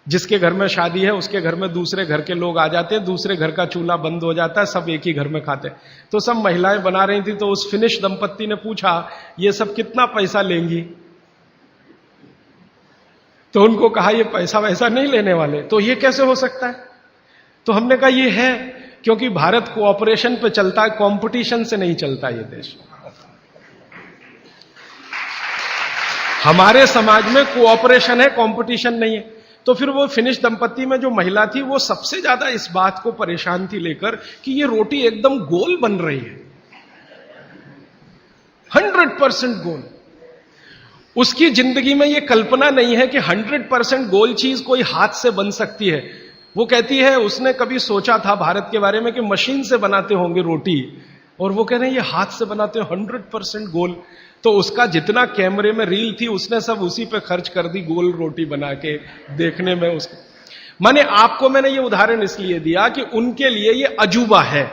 जिसके घर में शादी है उसके घर में दूसरे घर के लोग आ जाते हैं, दूसरे घर का चूल्हा बंद हो जाता है, सब एक ही घर में खाते हैं। तो सब महिलाएं बना रही थी। तो उस फिनिश दंपत्ति ने पूछा ये सब कितना पैसा लेंगी? तो उनको कहा ये पैसा वैसा नहीं लेने वाले। तो ये कैसे हो सकता है? तो हमने कहा ये है क्योंकि भारत कोऑपरेशन पे चलता है, कंपटीशन से नहीं चलता ये देश। हमारे समाज में कोऑपरेशन है, कंपटीशन नहीं है। तो फिर वो फिनिश दंपत्ति में जो महिला थी वो सबसे ज्यादा इस बात को परेशान थी लेकर कि ये रोटी एकदम गोल बन रही है, 100% गोल। उसकी जिंदगी में ये कल्पना नहीं है कि 100% गोल चीज कोई हाथ से बन सकती है। वो कहती है उसने कभी सोचा था भारत के बारे में कि मशीन से बनाते होंगे रोटी, और वो कह रहे हैं ये हाथ से बनाते हैं 100% गोल। तो उसका जितना कैमरे में रील थी उसने सब उसी पे खर्च कर दी, गोल रोटी बना के देखने में उसको। माने आपको मैंने ये उदाहरण इसलिए दिया कि उनके लिए ये अजूबा है,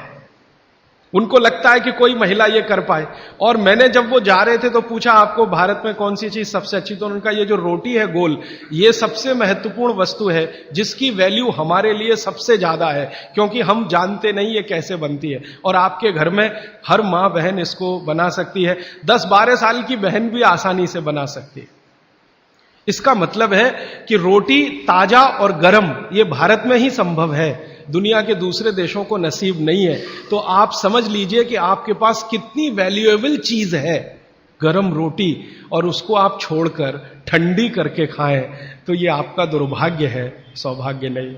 उनको लगता है कि कोई महिला ये कर पाए। और मैंने जब वो जा रहे थे तो पूछा आपको भारत में कौन सी चीज सबसे अच्छी? तो उनका ये जो रोटी है गोल, ये सबसे महत्वपूर्ण वस्तु है जिसकी वैल्यू हमारे लिए सबसे ज्यादा है, क्योंकि हम जानते नहीं ये कैसे बनती है। और आपके घर में हर मां बहन इसको बना सकती है, 10-12 साल की बहन भी आसानी से बना सकती है। इसका मतलब है कि रोटी ताजा और गर्म ये भारत में ही संभव है, दुनिया के दूसरे देशों को नसीब नहीं है। तो आप समझ लीजिए कि आपके पास कितनी वैल्यूएबल चीज है गरम रोटी, और उसको आप छोड़कर ठंडी करके खाएं तो ये आपका दुर्भाग्य है, सौभाग्य नहीं।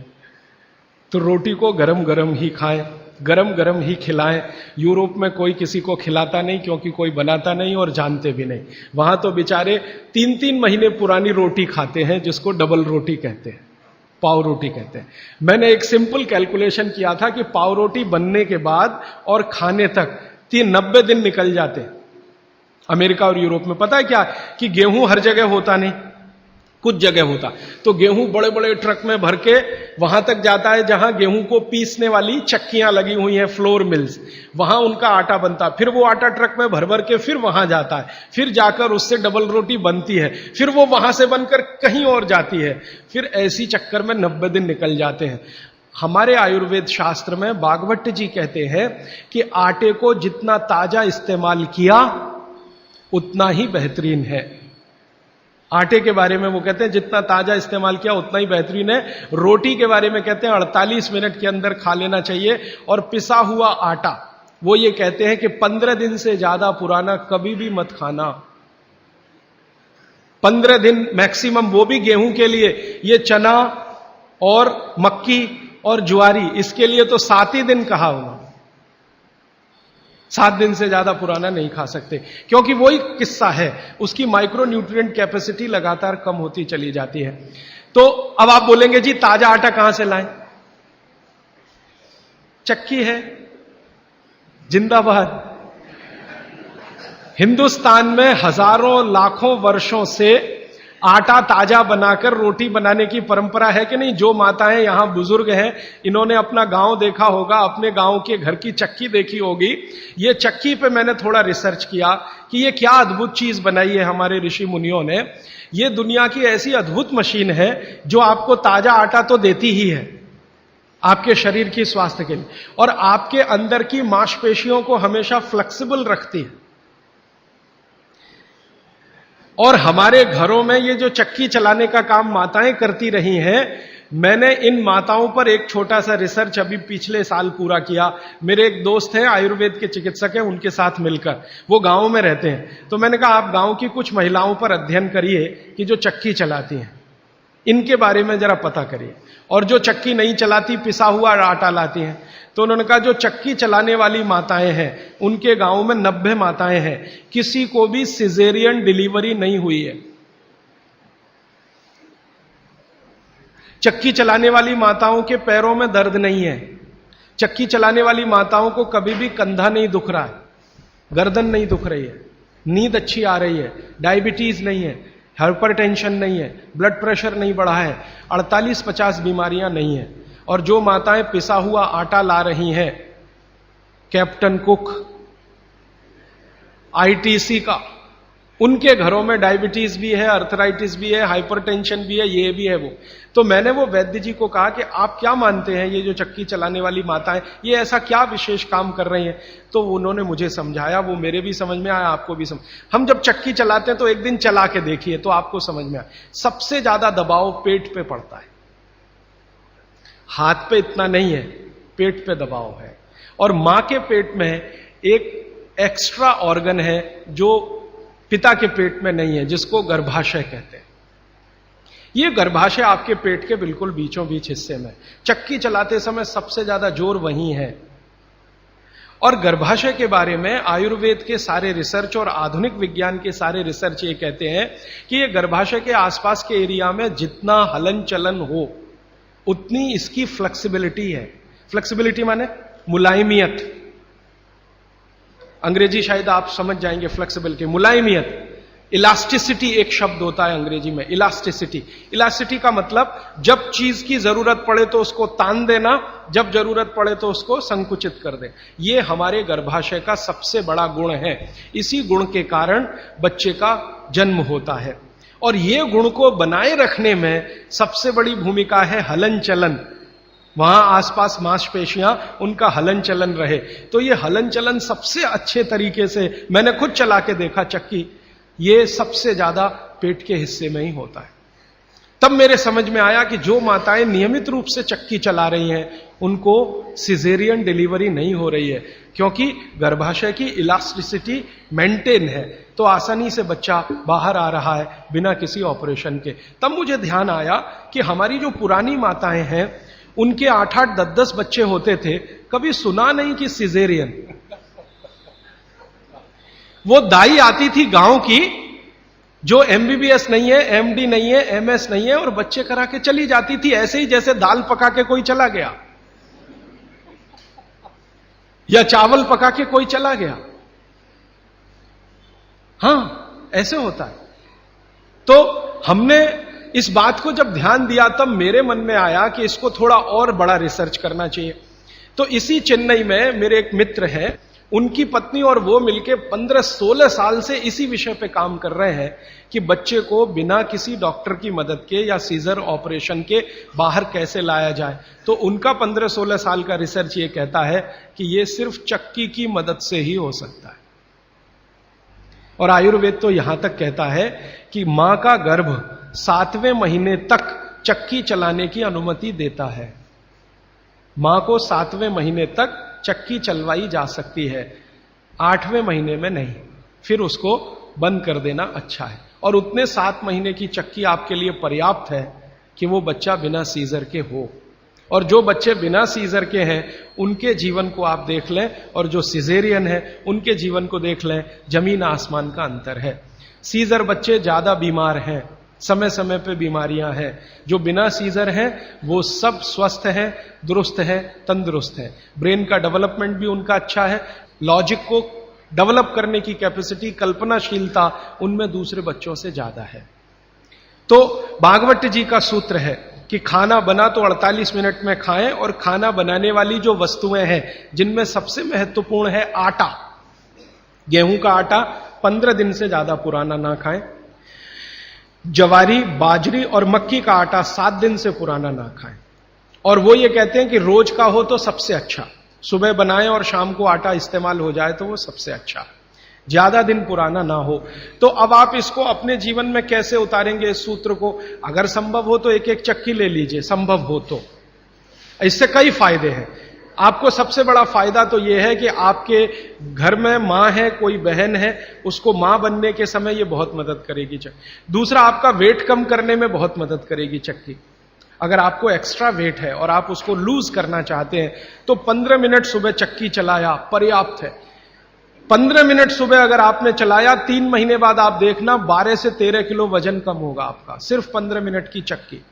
तो रोटी को गरम गरम ही खाएं, गरम गरम ही खिलाएं। यूरोप में कोई किसी को खिलाता नहीं क्योंकि कोई बनाता नहीं और जानते भी नहीं। वहां तो बेचारे 3-3 महीने पुरानी रोटी खाते हैं, जिसको डबल रोटी कहते हैं, पाव रोटी कहते हैं। मैंने एक सिंपल कैलकुलेशन किया था कि पाव रोटी बनने के बाद और खाने तक 90 दिन निकल जाते हैं अमेरिका और यूरोप में। पता है क्या कि गेहूं हर जगह होता नहीं, कुछ जगह होता। तो गेहूं बड़े बड़े ट्रक में भर के वहां तक जाता है जहां गेहूं को पीसने वाली चक्कियां लगी हुई हैं, फ्लोर मिल्स, वहां उनका आटा बनता। फिर वो आटा ट्रक में भर भर के फिर वहां जाता है, फिर जाकर उससे डबल रोटी बनती है, फिर वो वहां से बनकर कहीं और जाती है। फिर ऐसी चक्कर में 90 दिन निकल जाते हैं। हमारे आयुर्वेद शास्त्र में भागवत जी कहते हैं कि आटे को जितना ताजा इस्तेमाल किया उतना ही बेहतरीन है। आटे के बारे में वो कहते हैं जितना ताजा इस्तेमाल किया उतना ही बेहतरीन है। रोटी के बारे में कहते हैं 48 मिनट के अंदर खा लेना चाहिए। और पिसा हुआ आटा वो ये कहते हैं कि 15 दिन से ज्यादा पुराना कभी भी मत खाना, 15 दिन मैक्सिमम, वो भी गेहूं के लिए। ये चना और मक्की और ज्वारी, इसके लिए तो 7 ही दिन कहा हुआ, 7 दिन से ज्यादा पुराना नहीं खा सकते, क्योंकि वही किस्सा है, उसकी माइक्रो न्यूट्रिएंट कैपेसिटी लगातार कम होती चली जाती है। तो अब आप बोलेंगे जी ताजा आटा कहां से लाएं? चक्की है, जिंदाबाद। हिंदुस्तान में हजारों लाखों वर्षों से आटा ताजा बनाकर रोटी बनाने की परंपरा है कि नहीं? जो माताएं यहां बुजुर्ग हैं, इन्होंने अपना गांव देखा होगा, अपने गांव के घर की चक्की देखी होगी। ये चक्की पे मैंने थोड़ा रिसर्च किया कि ये क्या अद्भुत चीज बनाई है हमारे ऋषि मुनियों ने। ये दुनिया की ऐसी अद्भुत मशीन है जो आपको ताजा आटा तो देती ही है आपके शरीर की स्वास्थ्य के लिए, और आपके अंदर की मांसपेशियों को हमेशा फ्लेक्सिबल रखती है। और हमारे घरों में ये जो चक्की चलाने का काम माताएं करती रही हैं, मैंने इन माताओं पर एक छोटा सा रिसर्च अभी पिछले साल पूरा किया। मेरे एक दोस्त हैं, आयुर्वेद के चिकित्सक हैं, उनके साथ मिलकर, वो गांव में रहते हैं। तो मैंने कहा आप गांव की कुछ महिलाओं पर अध्ययन करिए कि जो चक्की चलाती हैं, इनके बारे में जरा पता करिए। और जो चक्की नहीं चलाती, पिसा हुआ आटा लाती हैं। तो उन्होंने कहा जो चक्की चलाने वाली माताएं हैं, उनके गांव में 90 माताएं हैं, किसी को भी सिजेरियन डिलीवरी नहीं हुई है। चक्की चलाने वाली माताओं के पैरों में दर्द नहीं है। चक्की चलाने वाली माताओं को कभी भी कंधा नहीं दुख रहा है, गर्दन नहीं दुख रही है, नींद अच्छी आ रही है, डायबिटीज नहीं है, हाइपरटेंशन नहीं है, ब्लड प्रेशर नहीं बढ़ा है, 48-50 बीमारियां नहीं है। और जो माताएं पिसा हुआ आटा ला रही हैं, कैप्टन कुक, आईटीसी का, उनके घरों में डायबिटीज भी है, अर्थराइटिस भी है, हाइपरटेंशन भी है, ये भी है वो। तो मैंने वो वैद्य जी को कहा कि आप क्या मानते हैं ये जो चक्की चलाने वाली माताएं, ये ऐसा क्या विशेष काम कर रही हैं? तो उन्होंने मुझे समझाया, वो मेरे भी समझ में आया, आपको भी समझ। हम जब चक्की चलाते हैं तो एक दिन चला के देखिए तो आपको समझ में आए। सबसे ज्यादा दबाव पेट पे पड़ता है, हाथ पे इतना नहीं है, पेट पे दबाव है। और मां के पेट में एक एक्स्ट्रा ऑर्गन है जो पिता के पेट में नहीं है, जिसको गर्भाशय कहते हैं। ये गर्भाशय आपके पेट के बिल्कुल बीचों बीच हिस्से में, चक्की चलाते समय सबसे ज्यादा जोर वहीं है। और गर्भाशय के बारे में आयुर्वेद के सारे रिसर्च और आधुनिक विज्ञान के सारे रिसर्च ये कहते हैं कि ये गर्भाशय के आसपास के एरिया में जितना हलन चलन हो उतनी इसकी फ्लेक्सिबिलिटी है। फ्लेक्सिबिलिटी माने मुलायमियत, अंग्रेजी शायद आप समझ जाएंगे, फ्लेक्सिबिलिटी, मुलायमियत। इलास्टिसिटी एक शब्द होता है अंग्रेजी में, इलास्टिसिटी। इलास्टिसिटी का मतलब जब चीज की जरूरत पड़े तो उसको तान देना, जब जरूरत पड़े तो उसको संकुचित कर दे। ये हमारे गर्भाशय का सबसे बड़ा गुण है। इसी गुण के कारण बच्चे का जन्म होता है। और ये गुण को बनाए रखने में सबसे बड़ी भूमिका है हलन चलन। वहां आसपास मांसपेशियां, उनका हलन चलन रहे। तो ये हलन चलन सबसे अच्छे तरीके से, मैंने खुद चला के देखा चक्की, ये सबसे ज्यादा पेट के हिस्से में ही होता है। तब मेरे समझ में आया कि जो माताएं नियमित रूप से चक्की चला रही हैं उनको सिजेरियन डिलीवरी नहीं हो रही है, क्योंकि गर्भाशय की इलास्टिसिटी मेंटेन है, तो आसानी से बच्चा बाहर आ रहा है बिना किसी ऑपरेशन के। तब मुझे ध्यान आया कि हमारी जो पुरानी माताएं हैं उनके 8-8, 10-10 बच्चे होते थे, कभी सुना नहीं कि सिजेरियन। वो दाई आती थी गांव की, जो एमबीबीएस नहीं है, एमडी नहीं है, एमएस नहीं है, और बच्चे करा के चली जाती थी, ऐसे ही जैसे दाल पका के कोई चला गया या चावल पका के कोई चला गया। हां, ऐसे होता है। तो हमने इस बात को जब ध्यान दिया तब मेरे मन में आया कि इसको थोड़ा और बड़ा रिसर्च करना चाहिए। तो इसी चेन्नई में मेरे एक मित्र हैं, उनकी पत्नी और वो मिलके 15-16 साल से इसी विषय पे काम कर रहे हैं कि बच्चे को बिना किसी डॉक्टर की मदद के या सीजर ऑपरेशन के बाहर कैसे लाया जाए। तो उनका 15-16 साल का रिसर्च ये कहता है कि ये सिर्फ चक्की की मदद से ही हो सकता है। और आयुर्वेद तो यहां तक कहता है कि मां का गर्भ 7वें महीने तक चक्की चलाने की अनुमति देता है। मां को 7वें महीने तक चक्की चलवाई जा सकती है, 8वें महीने में नहीं, फिर उसको बंद कर देना अच्छा है। और उतने 7 महीने की चक्की आपके लिए पर्याप्त है कि वो बच्चा बिना सीजर के हो। और जो बच्चे बिना सीजर के हैं उनके जीवन को आप देख लें, और जो सिजेरियन है उनके जीवन को देख लें, जमीन आसमान का अंतर है। सीजर बच्चे ज्यादा बीमार हैं, समय समय पे बीमारियां हैं। जो बिना सीजर हैं वो सब स्वस्थ हैं, दुरुस्त हैं, तंदुरुस्त हैं। ब्रेन का डेवलपमेंट भी उनका अच्छा है, लॉजिक को डेवलप करने की कैपेसिटी, कल्पनाशीलता उनमें दूसरे बच्चों से ज्यादा है। तो भागवत जी का सूत्र है कि खाना बना तो 48 मिनट में खाएं, और खाना बनाने वाली जो वस्तुएं हैं जिनमें सबसे महत्वपूर्ण है आटा, गेहूं का आटा 15 दिन से ज्यादा पुराना ना खाएं, जवारी, बाजरी और मक्की का आटा 7 दिन से पुराना ना खाएं। और वो ये कहते हैं कि रोज का हो तो सबसे अच्छा, सुबह बनाएं और शाम को आटा इस्तेमाल हो जाए तो वो सबसे अच्छा, ज्यादा दिन पुराना ना हो। तो अब आप इसको अपने जीवन में कैसे उतारेंगे इस सूत्र को? अगर संभव हो तो एक एक चक्की ले लीजिए, संभव हो तो। इससे कई फायदे हैं। आपको सबसे बड़ा फायदा तो यह है कि आपके घर में मां है, कोई बहन है, उसको मां बनने के समय ये बहुत मदद करेगी चक्की। दूसरा, आपका वेट कम करने में बहुत मदद करेगी चक्की। अगर आपको एक्स्ट्रा वेट है और आप उसको लूज करना चाहते हैं तो 15 मिनट सुबह चक्की चलाया पर्याप्त है। 15 मिनट सुबह अगर आपने चलाया, 3 महीने बाद आप देखना 12 से 13 किलो वजन कम होगा आपका, सिर्फ 15 मिनट की चक्की।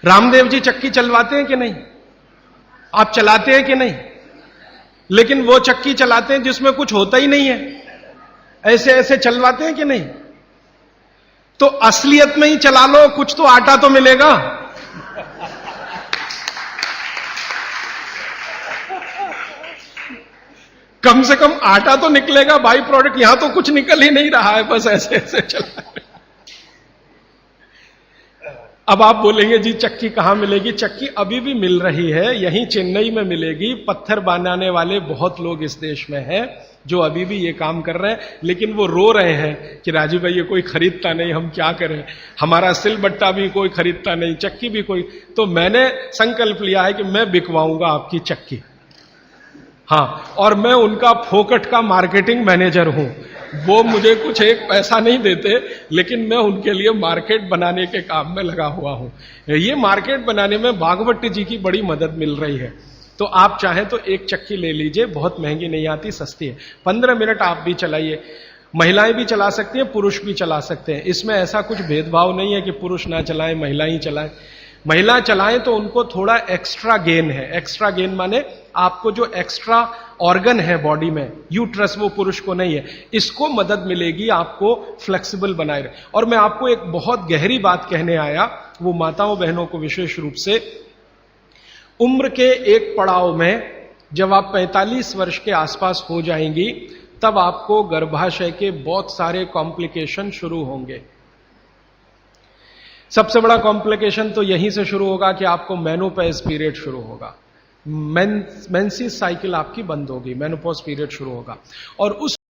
रामदेव जी चक्की चलवाते हैं कि नहीं? आप चलाते हैं कि नहीं? लेकिन वो चक्की चलाते हैं जिसमें कुछ होता ही नहीं है। ऐसे ऐसे चलवाते हैं कि नहीं? तो असलियत में ही चला लो, कुछ तो आटा तो मिलेगा। कम से कम आटा तो निकलेगा, बाई प्रोडक्ट। यहां तो कुछ निकल ही नहीं रहा है, बस ऐसे ऐसे चला। अब आप बोलेंगे जी चक्की कहां मिलेगी? चक्की अभी भी मिल रही है, यहीं चेन्नई में मिलेगी। पत्थर बनाने वाले बहुत लोग इस देश में हैं जो अभी भी ये काम कर रहे हैं, लेकिन वो रो रहे हैं कि राजीव भाई ये कोई खरीदता नहीं, हम क्या करें, हमारा सिलबट्टा भी कोई खरीदता नहीं, चक्की भी कोई। तो मैंने संकल्प लिया है कि मैं बिकवाऊंगा आपकी चक्की। हां, और मैं उनका फोकट का मार्केटिंग मैनेजर हूं। वो मुझे कुछ एक पैसा नहीं देते, लेकिन मैं उनके लिए मार्केट बनाने के काम में लगा हुआ हूं। ये मार्केट बनाने में भागवत जी की बड़ी मदद मिल रही है। तो आप चाहें तो एक चक्की ले लीजिए, बहुत महंगी नहीं आती, सस्ती है। 15 मिनट आप भी चलाइए। महिलाएं भी चला सकती हैं, पुरुष भी चला सकते हैं। इसमें ऐसा कुछ भेदभाव नहीं है कि पुरुष ना चलाएं महिला ही चलाएं। महिला चलाएं तो उनको थोड़ा एक्स्ट्रा गेन है। एक्स्ट्रा गेन माने आपको जो एक्स्ट्रा ऑर्गन है बॉडी में, यूट्रस, वो पुरुष को नहीं है, इसको मदद मिलेगी आपको फ्लेक्सिबल बनाए रहे। और मैं आपको एक बहुत गहरी बात कहने आया, वो माताओं बहनों को विशेष रूप से, उम्र के एक पड़ाव में जब आप 45 वर्ष के आसपास हो जाएंगी, तब आपको गर्भाशय के बहुत सारे कॉम्प्लिकेशन शुरू होंगे। सबसे बड़ा कॉम्प्लिकेशन तो यहीं से शुरू होगा कि आपको मेनोपॉज पीरियड शुरू होगा, मेंसेस साइकिल आपकी बंद होगी, मेनोपॉज पीरियड शुरू होगा। और उस